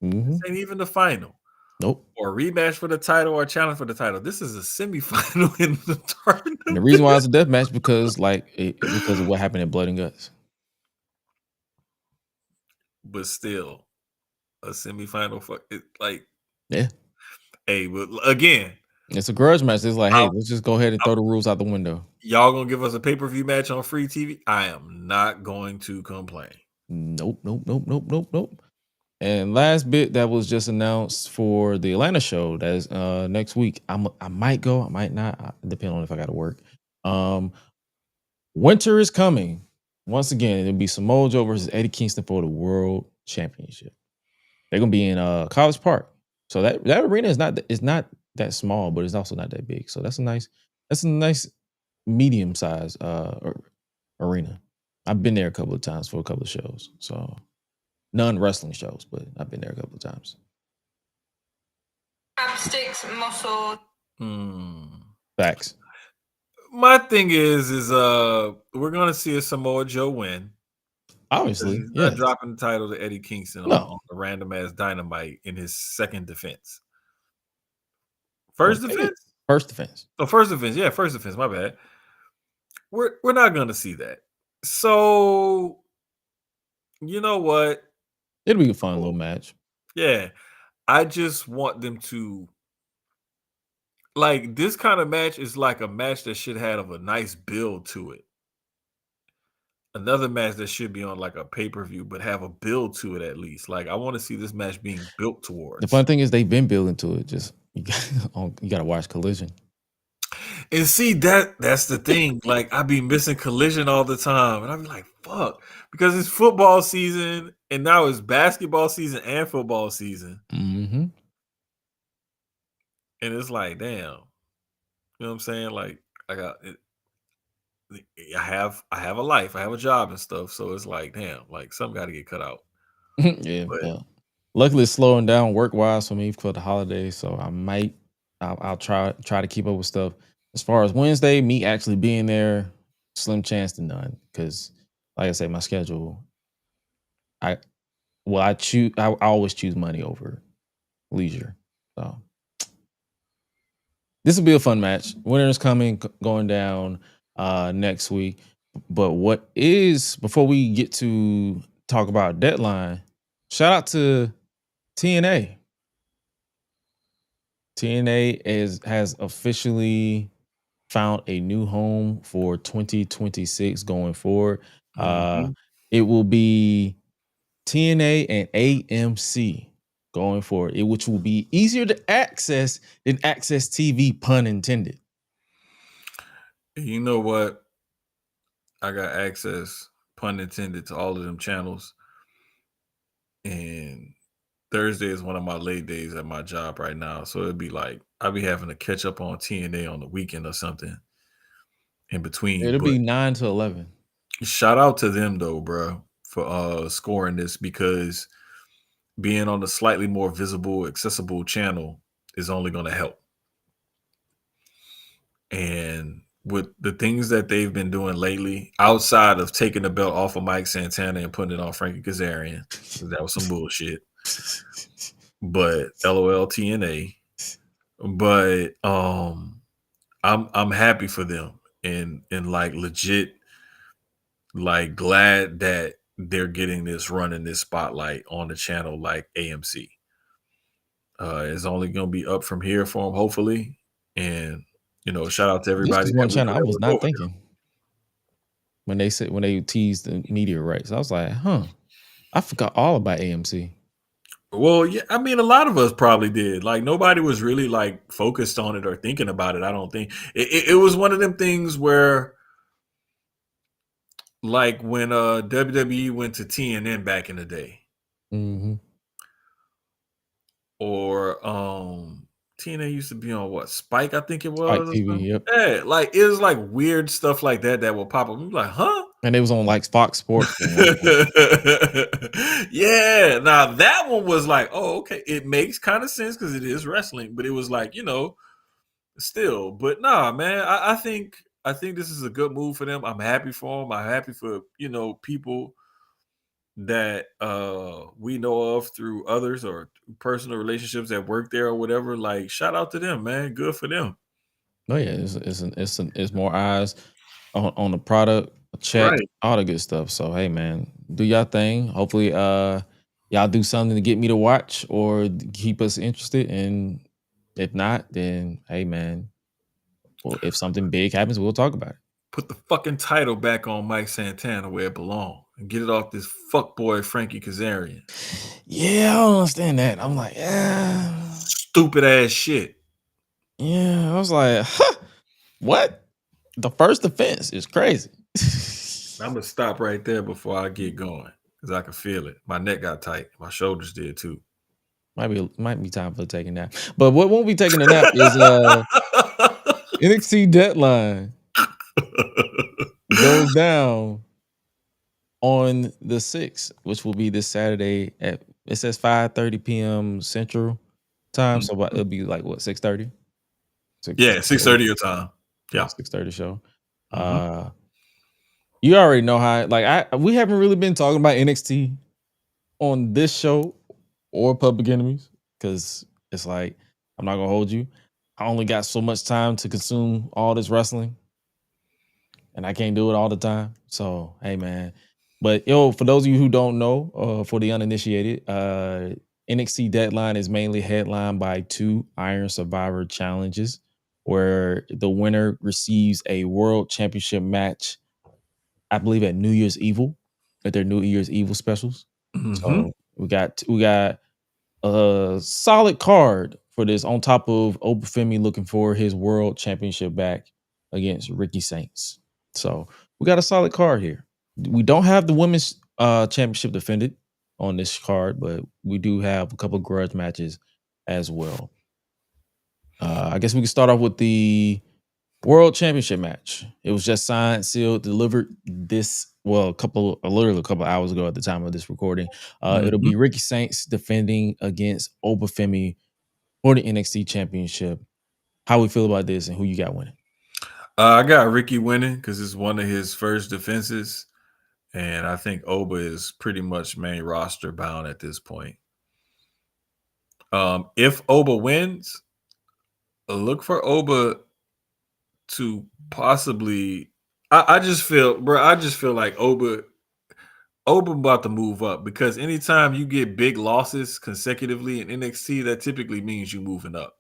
This ain't even the final. Nope. Or a rematch for the title or a challenge for the title. This is a semifinal in the tournament. And the reason why it's a death match because because of what happened in Blood and Guts. But still, a semifinal for it, like, Yeah. hey, but again, It's a grudge match. It's like, hey, let's just go ahead and throw the rules out the window. Y'all gonna give us a pay-per-view match on free TV? I am not going to complain. Nope. And last bit that was just announced for the Atlanta show that is next week. I might go, I might not, depending on if I got to work. Winter is coming. Once again, it'll be Samoa Joe versus Eddie Kingston for the World Championship. They're gonna be in College Park, so that arena is not that small, but it's also not that big. So that's a nice medium size arena. I've been there a couple of times for a couple of shows, so non-wrestling shows, but I've been there a couple of times. Chopsticks, muscle. Facts. My thing is we're gonna see a Samoa Joe win. Obviously, he's not dropping the title to Eddie Kingston No. on a random ass Dynamite in his second defense. First defense? First defense. Oh, first defense. Yeah, first defense. My bad. We're not gonna see that. So you know what? It'll be a fun little match. Yeah. I just want them to like this kind of match is like a match that should have a nice build to it. Another match that should be on like a pay-per-view, but have a build to it at least. Like I want to see this match being built towards. The fun thing is they've been building to it. Just you got to watch Collision. And see that's the thing. Like I be missing Collision all the time, and I be like, "Fuck," because it's football season, and now it's basketball season and football season, Mm-hmm. and it's like, damn, you know what I'm saying? Like I got it. I have a life, I have a job and stuff, so it's like, damn, like something got to get cut out. Yeah, but luckily it's slowing down work wise for me for the holidays, so I'll try to keep up with stuff. As far as Wednesday, me actually being there, slim chance to none, because like I said, my schedule. I always choose money over leisure. So this will be a fun match. Winter is coming, going down next week. But before we get to talk about deadline, shout out to TNA. TNA has officially found a new home for 2026 going forward. It will be TNA and AMC going forward, which will be easier to access than Access TV, pun intended. You know what? I got access, pun intended, to all of them channels. And Thursday is one of my late days at my job right now. So it'd be like I'll be having to catch up on TNA on the weekend or something in between. It'll be 9 to 11. Shout out to them though, bro, for scoring this, because being on a slightly more visible, accessible channel is only going to help. And with the things that they've been doing lately, outside of taking the belt off of Mike Santana and putting it on Frankie Kazarian, that was some bullshit. But LOL TNA. But I'm happy for them and like legit, like glad that they're getting this run in this spotlight on the channel like AMC. It's only gonna be up from here for them, hopefully. And shout out to everybody. This is one channel I was not thinking when they teased the media rights. I was like, I forgot all about AMC. Well, yeah, I mean, a lot of us probably did. Like, nobody was really like focused on it or thinking about it. I don't think it was one of them things where, like, when WWE went to TNN back in the day, Mm-hmm. or TNA used to be on what, Spike, I think it was. Spike or TV, something? yep. Yeah, like it was like weird stuff like that will pop up. I'm like, huh? And it was on like Fox Sports at one point. Yeah, now that one was like, oh, okay, it makes kind of sense because it is wrestling, but it was like, still. But nah, man, I think this is a good move for them. I'm happy for them. I'm happy for people that we know of through others or personal relationships that work there or whatever. Like, shout out to them, man. Good for them. Oh yeah, it's more eyes on the product, check, Right. all the good stuff. So hey man, do y'all thing. Hopefully y'all do something to get me to watch or keep us interested. And if not, then hey man, well, if something big happens, we'll talk about it. Put the fucking title back on Mike Santana where it belongs and get it off this fuckboy Frankie Kazarian. Yeah, I don't understand that. I'm like, stupid ass shit. Yeah, I was like, what? The first offense is crazy. I'm gonna stop right there before I get going because I can feel it. My neck got tight. My shoulders did too. Might be time for a taking nap. But what won't be taking a nap is NXT Deadline goes down on the 6th, which will be this Saturday at, it says 5:30 p.m. Central time. So it'll be like what, 6:30? Yeah, 6:30 your time. Yeah, 6:30 show. You already know how, like, we haven't really been talking about NXT on this show or Public Enemies because it's like, I'm not gonna hold you. I only got so much time to consume all this wrestling, and I can't do it all the time. So hey, man. But for those of you who don't know, for the uninitiated, NXT Deadline is mainly headlined by 2 Iron Survivor challenges, where the winner receives a World Championship match, I believe at New Year's Evil, at their New Year's Evil specials. So we got a solid card for this, on top of Obafemi looking for his World Championship back against Ricky Saints. So we got a solid card here. We don't have the women's championship defended on this card, but we do have a couple of grudge matches as well. I guess we can start off with the World Championship match. It was just signed, sealed, delivered literally a couple hours ago at the time of this recording. It'll be Ricky Saints defending against Obafemi for the NXT Championship. How we feel about this and who you got winning? I got Ricky winning because it's one of his first defenses, and I think Oba is pretty much main roster bound at this point. If Oba wins, look for Oba to possibly. I just feel like Oba about to move up, because anytime you get big losses consecutively in NXT, that typically means you moving up.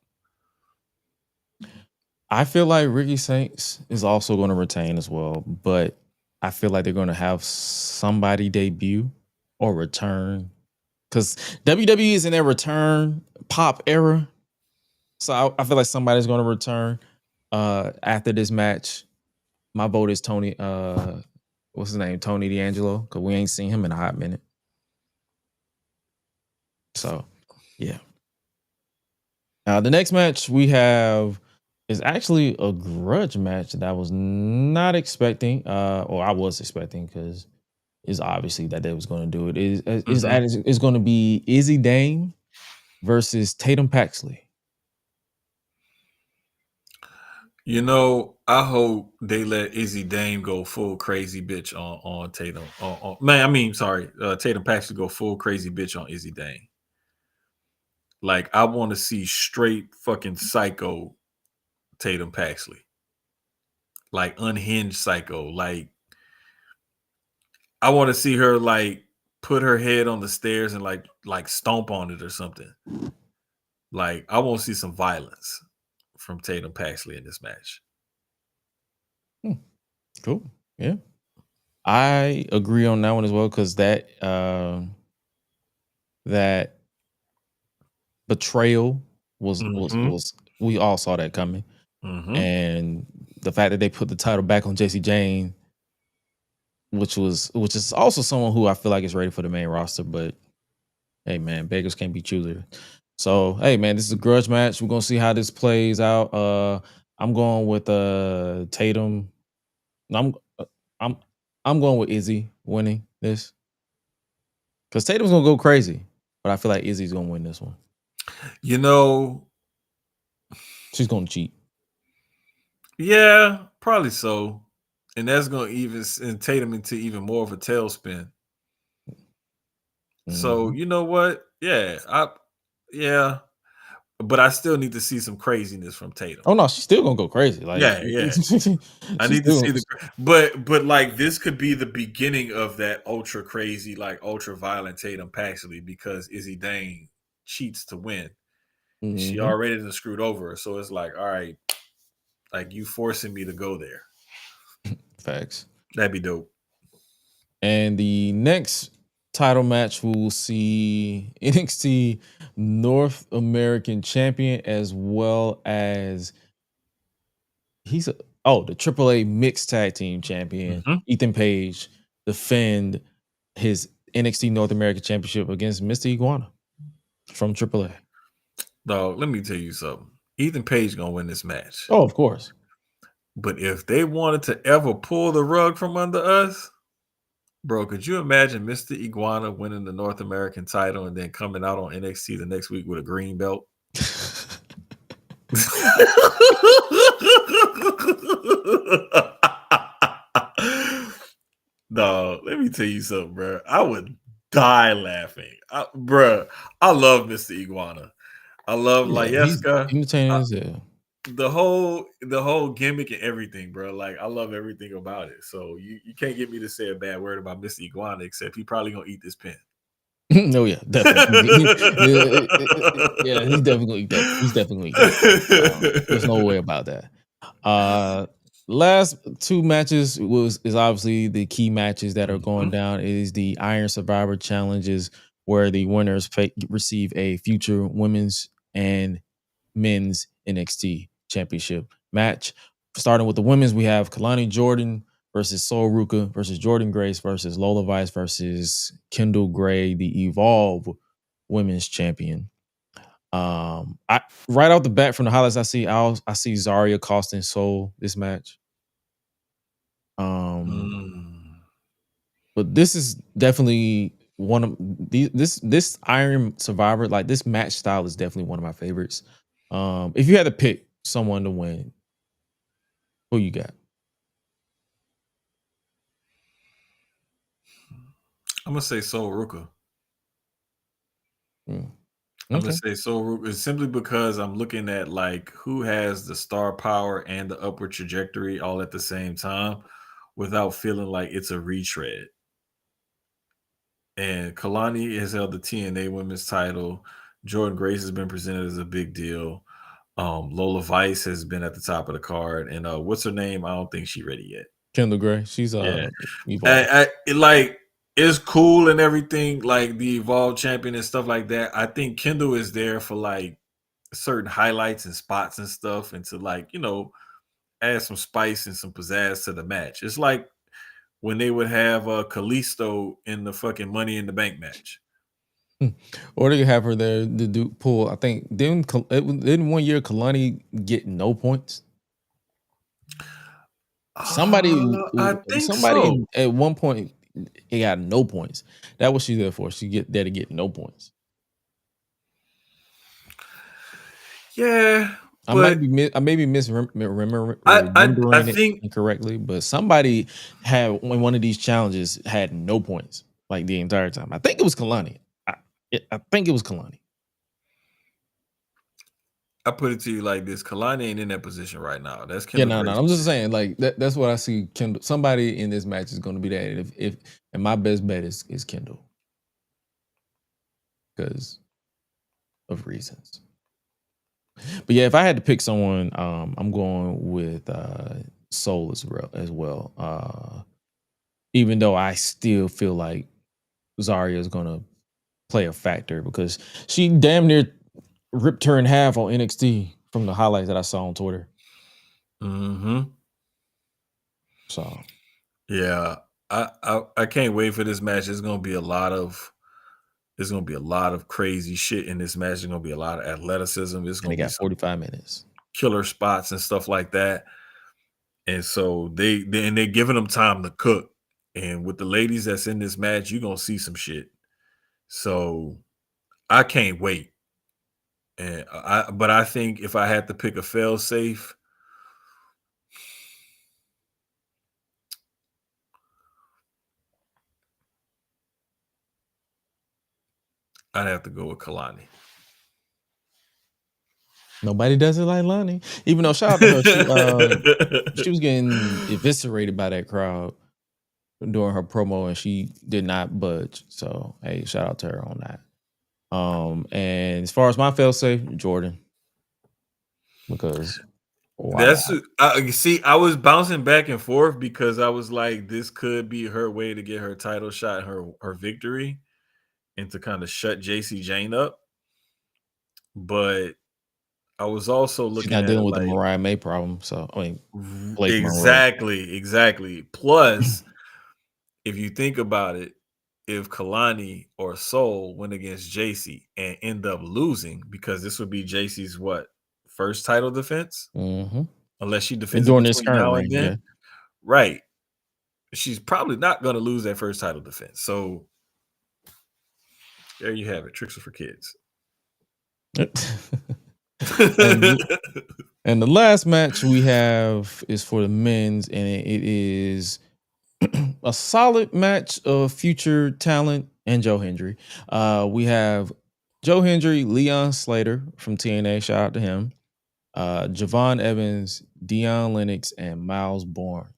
I feel like Ricky Saints is also going to retain as well, but I feel like they're going to have somebody debut or return, because WWE is in their return pop era. So I feel like somebody's going to return after this match. My vote is Tony. What's his name? Tony D'Angelo, because we ain't seen him in a hot minute. So, yeah. The next match we have is actually a grudge match that I was not expecting, or I was expecting, because it's obviously that they was going to do it. It's going to be Izzy Dame versus Tatum Paxley. I hope they let Izzy Dame go full crazy bitch on Tatum. Tatum Paxley go full crazy bitch on Izzy Dame. Like, I want to see straight fucking psycho Tatum Paxley. Like, unhinged psycho. Like, I want to see her like put her head on the stairs and like stomp on it or something. Like, I want to see some violence from Tatum Paxley in this match. Cool. Yeah. I agree on that one as well, because that betrayal was we all saw that coming. And the fact that they put the title back on JC Jane, which is also someone who I feel like is ready for the main roster, but hey man, beggars can't be choosers. So hey man, this is a grudge match. We're gonna see how this plays out. I'm going with Tatum. No, I'm I'm going with Izzy winning this. Because Tatum's gonna go crazy. But I feel like Izzy's gonna win this one. You know, She's gonna cheat. yeah, probably so. And that's gonna even send Tatum into even more of a tailspin. So Mhm. you know what? Yeah. But I still need to see some craziness from Tatum. Oh no, she's still gonna go crazy. Like Yeah. I she's need to still see but like this could be the beginning of that ultra crazy, like ultra violent Tatum Paxley because Izzy Dane cheats to win. She Mhm. already done screwed over her. So it's like, all right, like you forcing me to go there. Facts. That'd be dope. And the next title match, we will see NXT North American Champion as well as the AAA Mixed Tag Team Champion, Mhm. Ethan Page, defend his NXT North American Championship against Mr. Iguana from AAA. Dog, let me tell you something. Ethan Page gonna win this match. Oh, of course. But if they wanted to ever pull the rug from under us, bro, could you imagine Mr. Iguana winning the North American title and then coming out on NXT the next week with a green belt? No, let me tell you something, bro. I would die laughing. Bro, I love Mr. Iguana. I love Yeah, he's Layeska. entertaining as hell. The whole gimmick and everything, bro. Like I love everything about it. So you can't get me to say a bad word about Mr. Iguana, except he probably gonna eat this pin. No, yeah, definitely. Yeah, he's definitely gonna eat that. He's definitely gonna eat that. There's no way about that. Last two matches is obviously the key matches that are going Mhm. down. It is the Iron Survivor challenges where the winners receive a future women's and men's NXT championship match. Starting with the women's, we have Kalani Jordan versus Sol Ruka versus Jordan Grace versus Lola Vice versus Kendall Gray, the Evolve Women's Champion. I right out the bat from the highlights I see Zarya costing Soul this match. Mm. But this is definitely one of this Iron Survivor, like this match style is definitely one of my favorites. If you had to pick someone to win, who you got? I'm gonna say Sol Ruka. Mm, I'm gonna okay. say Sol Ruka simply because I'm looking at like who has the star power and the upward trajectory all at the same time without feeling like it's a retread. And Kalani has held the TNA women's title. Jordan Grace has been presented as a big deal. Lola Vice has been at the top of the card. And what's her name? I don't think she's ready yet. Kendall Gray. She's Yeah. Evolved. It's cool and everything, like the Evolved champion and stuff like that. I think Kendall is there for like certain highlights and spots and stuff, and to like, add some spice and some pizzazz to the match. It's like when they would have Kalisto in the fucking Money in the Bank match. Or they have her there to do pull. I think didn't 1 year Kalani get no points? Somebody I think so. at one point he got no points. That was she there for. She get there to get no points. Yeah, I but may be misremembering I remembering it think incorrectly, but somebody had when one of these challenges had no points like the entire time. I think it was Kalani. I think it was Kalani. I put it to you like this: Kalani ain't in that position right now. That's Yeah, Kendall no, no. Grace I'm just position. saying, like that's what I see. Kendall, somebody in this match is going to be that. If and my best bet is Kendall because of reasons. But yeah, if I had to pick someone, I'm going with Soul as well. Even though I still feel like Zarya is going to play a factor because she damn near ripped her in half on NXT from the highlights that I saw on Twitter. Mm-hmm. So Yeah, I can't wait for this match. It's gonna be a lot of There's gonna be a lot of crazy shit in this match. There's gonna be a lot of athleticism. It's And they gonna be got some 45 minutes. killer spots and stuff like that. And so they're giving them time to cook. And with the ladies that's in this match, you're gonna see some shit. So I can't wait. And but I think if I had to pick a fail safe, I'd have to go with Kalani. Nobody does it like Lonnie. Even though shout out to her, she was getting eviscerated by that crowd during her promo, and she did not budge. So hey, shout out to her on that. And as far as my fail safe, Jordan, because That's see, I was bouncing back and forth because I was like, this could be her way to get her title shot, her victory, and to kind of shut JC Jane up. But I was also she's looking not at dealing it with the like Mariah May problem. So I mean, Blake Monroe. exactly. Plus, if you think about it, if Kalani or Soul went against JC and end up losing, because this would be JC's first title defense, unless she defends it during this between current now reign, and then, right? She's probably not going to lose that first title defense. So there you have it. Tricks are for kids. And the last match we have is for the men's, and it is a solid match of future talent and Joe Hendry. We have Joe Hendry, Leon Slater from TNA. Shout out to him. Javon Evans, Deion Lennox, and Miles Bourne.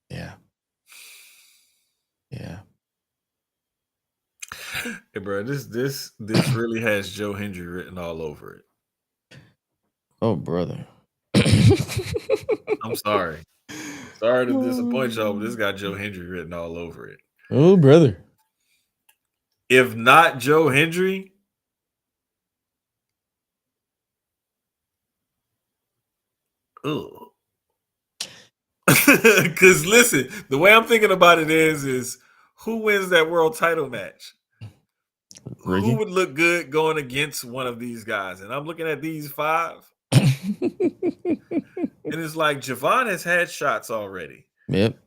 Yeah. Hey, bro, this really has Joe Hendry written all over it. Oh, brother. I'm sorry. Sorry to disappoint y'all, but this got Joe Hendry written all over it. Oh, brother. If not Joe Hendry, because listen, the way I'm thinking about it is who wins that world title match? Ricky? Who would look good going against one of these guys? And I'm looking at these 5. And it's like Javon has had shots already. Yep.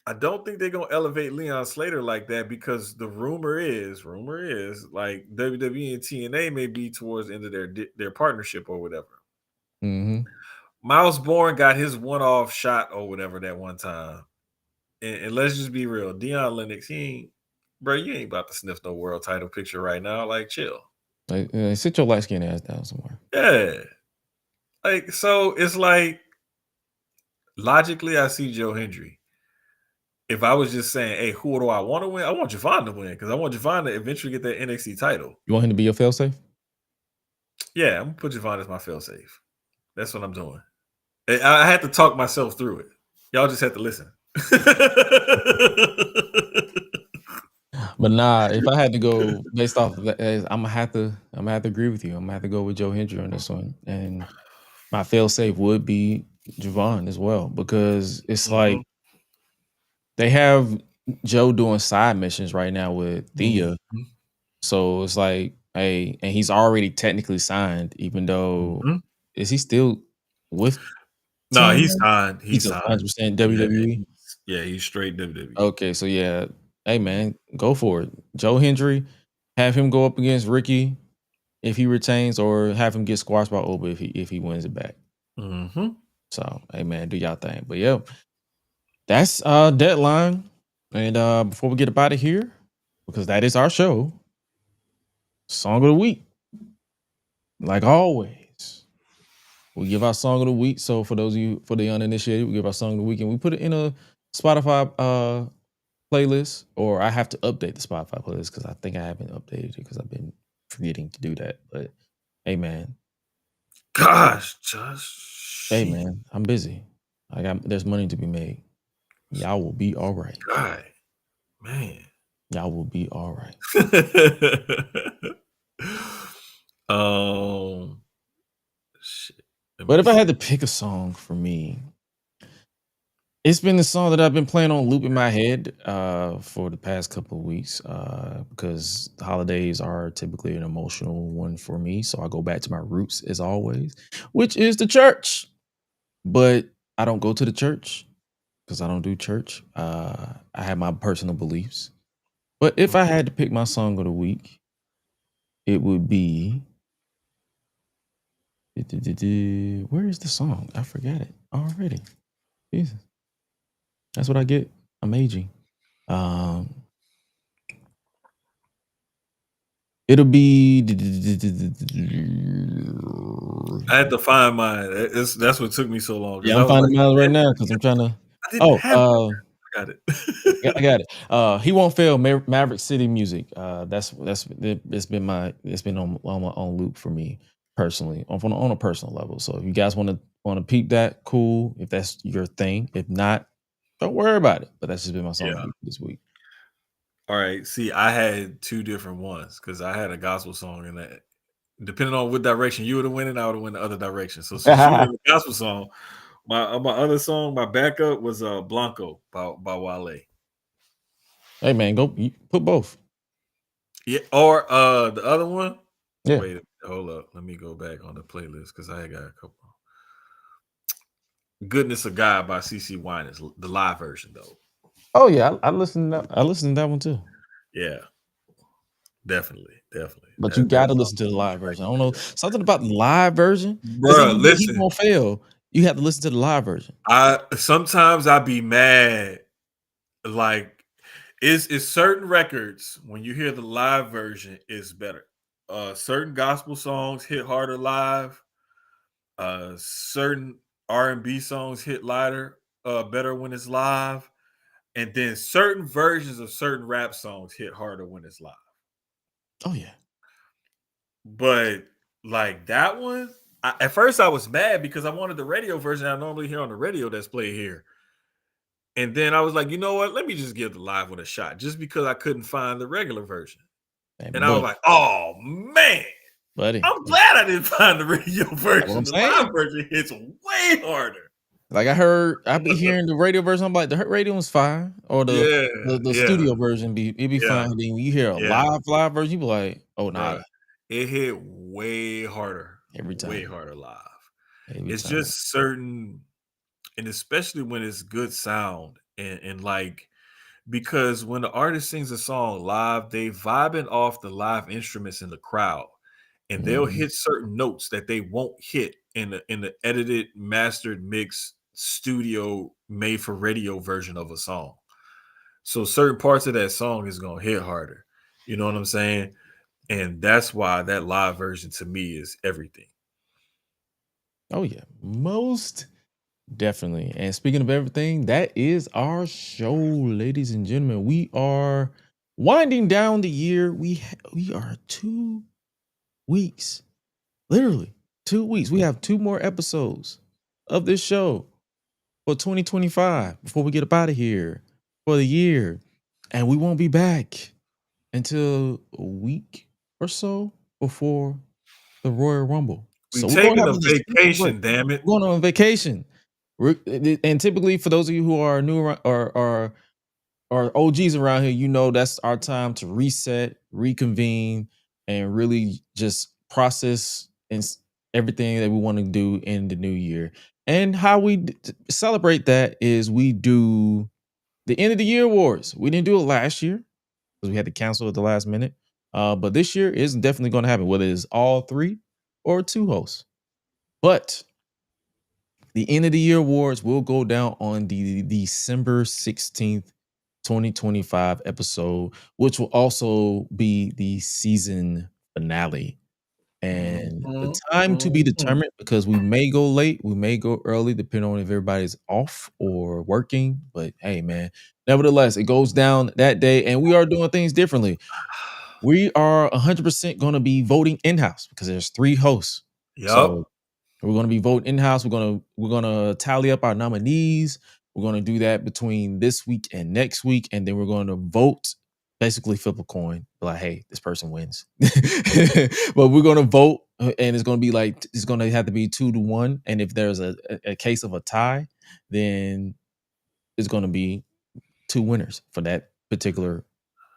I don't think they're gonna elevate Leon Slater like that because the rumor is like WWE and TNA may be towards the end of their partnership or whatever. Miles Bourne got his one-off shot or whatever that one time. And let's just be real, Deion Lennox, you ain't about to sniff no world title picture right now. Like, chill. Like, sit your light skin ass down somewhere. Yeah. Like, so it's like logically, I see Joe Hendry. If I was just saying, hey, who do I want to win? I want Javon to win because I want Javon to eventually get that NXT title. You want him to be your failsafe? Yeah, I'm going to put Javon as my failsafe. That's what I'm doing. I had to talk myself through it. Y'all just had to listen. But nah, if I had to go based off of that, I'm gonna have to agree with you. I'm gonna have to go with Joe Hendry on this one. And my failsafe would be Javon as well, because it's like they have Joe doing side missions right now with Thea. So it's like, hey, and he's already technically signed, even though is he still with No, TNA? he's signed. He's 100% WWE. Yeah, he's straight WWE. Okay, so yeah. Hey man, go for it. Joe Hendry, have him go up against Ricky if he retains, or have him get squashed by Oba if he wins it back. So hey man, do y'all thing. But yeah, that's deadline. And before we get up out of here, because that is our show, song of the week. Like always, we give our song of the week. So for those of you, for the uninitiated, we give our song of the week and we put it in a Spotify playlist, or I have to update the Spotify playlist because I think I haven't updated it because I've been forgetting to do that. But hey, man. Gosh, Josh. Hey, man, I'm busy. There's money to be made. Y'all will be all right. God, man. Y'all will be all right. Shit. But if I had to pick a song for me, It's been the song that I've been playing on loop in my head for the past couple of weeks because the holidays are typically an emotional one for me. So I go back to my roots as always, which is the church. But I don't go to the church because I don't do church. I have my personal beliefs. But if I had to pick my song of the week, it would be. Where is the song? I forgot it already. Jesus. That's what I get. I'm aging. It'll be. I had to find mine. That's what took me so long. Yeah, I I'm was finding like, mine right now because I'm trying to. I didn't have it. Oh, I got it. I got it. He won't fail. Maverick City Music. It's been on loop for me personally on a personal level. So if you guys want to peep that, cool. If that's your thing, if not, don't worry about it. But that's just been my song of the week this week. All right. See, I had two different ones because I had a gospel song and that. Depending on what direction you would have went in, I would have went the other direction. So since you went in the gospel song, my other song, my backup was Blanco by Wale. Hey man, go put both. Yeah, or the other one. Yeah. Wait, hold up. Let me go back on the playlist because I got a couple. Goodness of God by CC Winans, the live version though. Oh yeah, I listened to that one too. Yeah. Definitely. But you got to listen to the live version. I don't know, something about the live version. Bro, Even though he listen. won't fail, you have to listen to the live version. Sometimes I be mad. Like, it's certain records when you hear the live version is better. Certain gospel songs hit harder live. Certain R&B songs hit lighter, better when it's live. And then certain versions of certain rap songs hit harder when it's live. Oh yeah. But like that one, at first I was mad because I wanted the radio version I normally hear on the radio that's played here. And then I was like, you know what? Let me just give the live one a shot just because I couldn't find the regular version. And I was like, oh man, buddy, I'm glad I didn't find the radio version. The live version hits way harder. Like I've been hearing the radio version. I'm like, the radio one's fine, or the studio version it'd be fine. And then when you hear a live version, you be like, oh nah, it hit way harder every time, way harder live. It's just certain, and especially when it's good sound and like, because when the artist sings a song live, they vibing off the live instruments in the crowd, and they'll hit certain notes that they won't hit in the edited, mastered, mixed studio made for radio version of a song. So certain parts of that song is gonna hit harder. You know what I'm saying? And that's why that live version to me is everything. Oh yeah, most definitely. And speaking of everything, that is our show, ladies and gentlemen. We are winding down the year. We are 2 weeks, literally 2 weeks. We have 2 more episodes of this show for 2025 before we get up out of here for the year, and we won't be back until a week or so before the Royal Rumble. So we're taking a vacation, damn it. We're going on vacation. And typically, for those of you who are new or OGs around here, you know that's our time to reset, reconvene, and really just process and everything that we want to do in the new year. And how we celebrate that is we do the end of the year awards. We didn't do it last year because we had to cancel at the last minute. But this year is definitely going to happen, whether it's all 3 or 2 hosts. But the end of the year awards will go down on the December 16th, 2025 episode, which will also be the season finale. And the time to be determined, because we may go late, we may go early, depending on if everybody's off or working. But hey, man, nevertheless, it goes down that day, and we are doing things differently. We are 100% going to be voting in-house because there's 3 hosts. Yep. So we're going to be voting in-house. We're going to tally up our nominees. We're going to do that between this week and next week, and then we're going to vote. Basically, flip a coin. Like, hey, this person wins. But we're going to vote, and it's going to be like it's going to have to be 2-1. And if there's a case of a tie, then is going to be 2 winners for that particular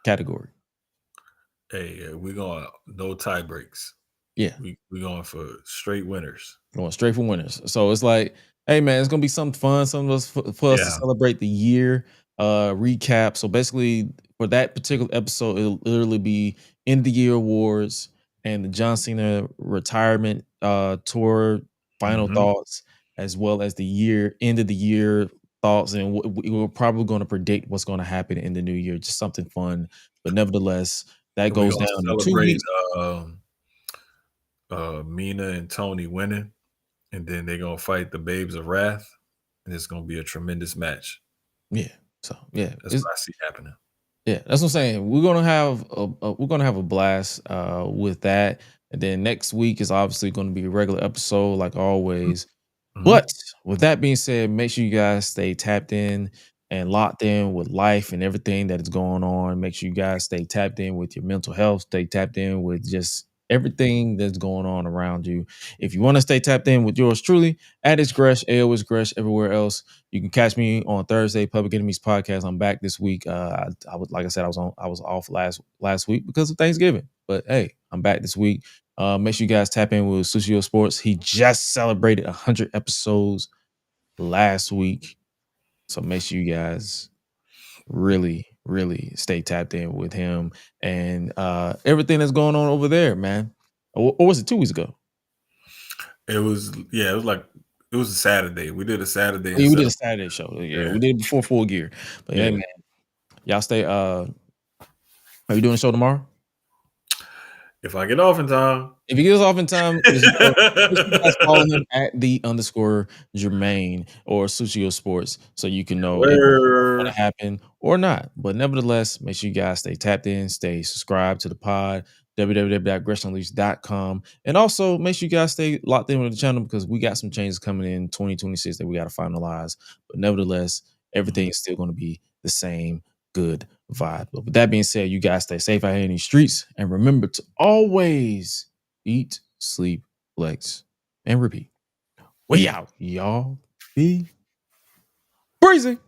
category. Hey, we're going no tie breaks. Yeah. We're going for straight winners. Going straight for winners. So it's like, hey man, it's gonna be something fun, something for us to celebrate the year. Recap. So basically, for that particular episode, it'll literally be end the year awards and the John Cena retirement tour final thoughts, as well as the end of the year thoughts, and we're probably going to predict what's going to happen in the new year. Just something fun, but nevertheless, that And goes down in 2 weeks. Mina and Tony winning, and then they're gonna fight the Babes of Wrath, and it's gonna be a tremendous match. Yeah. So yeah, that's what I see happening. Yeah, that's what I'm saying. We're gonna have a blast with that, and then next week is obviously going to be a regular episode like always. But with that being said, make sure you guys stay tapped in and locked in with life and everything that is going on. Make sure you guys stay tapped in with your mental health, stay tapped in with just everything that's going on around you. If you want to stay tapped in with yours truly, at it's Gresh, AO is Gresh, everywhere else. You can catch me on Thursday, Public Enemies Podcast. I'm back this week. I was, like I said, I was off last week because of Thanksgiving. But hey, I'm back this week. Make sure you guys tap in with Sushio Sports. He just celebrated 100 episodes last week. So make sure you guys really, really stay tapped in with him and everything that's going on over there, man. Or was it 2 weeks ago? It was a Saturday. We did a Saturday. Yeah, we did a Saturday show. Yeah, we did it before Full Gear. But hey, man, y'all stay. Are you doing a show tomorrow? If I get off in time. If he gets off in time, make sure you guys follow him at _Jermaine or Sushio Sports so you can know if it's going to happen or not. But nevertheless, make sure you guys stay tapped in, stay subscribed to the pod, www.GreshUnleashed.com. And also make sure you guys stay locked in with the channel because we got some changes coming in 2026 that we got to finalize. But nevertheless, everything is still going to be the same good vibe. But with that being said, you guys stay safe out here in these streets and remember to always eat, sleep, flex, and repeat. We out, y'all. Be breezy.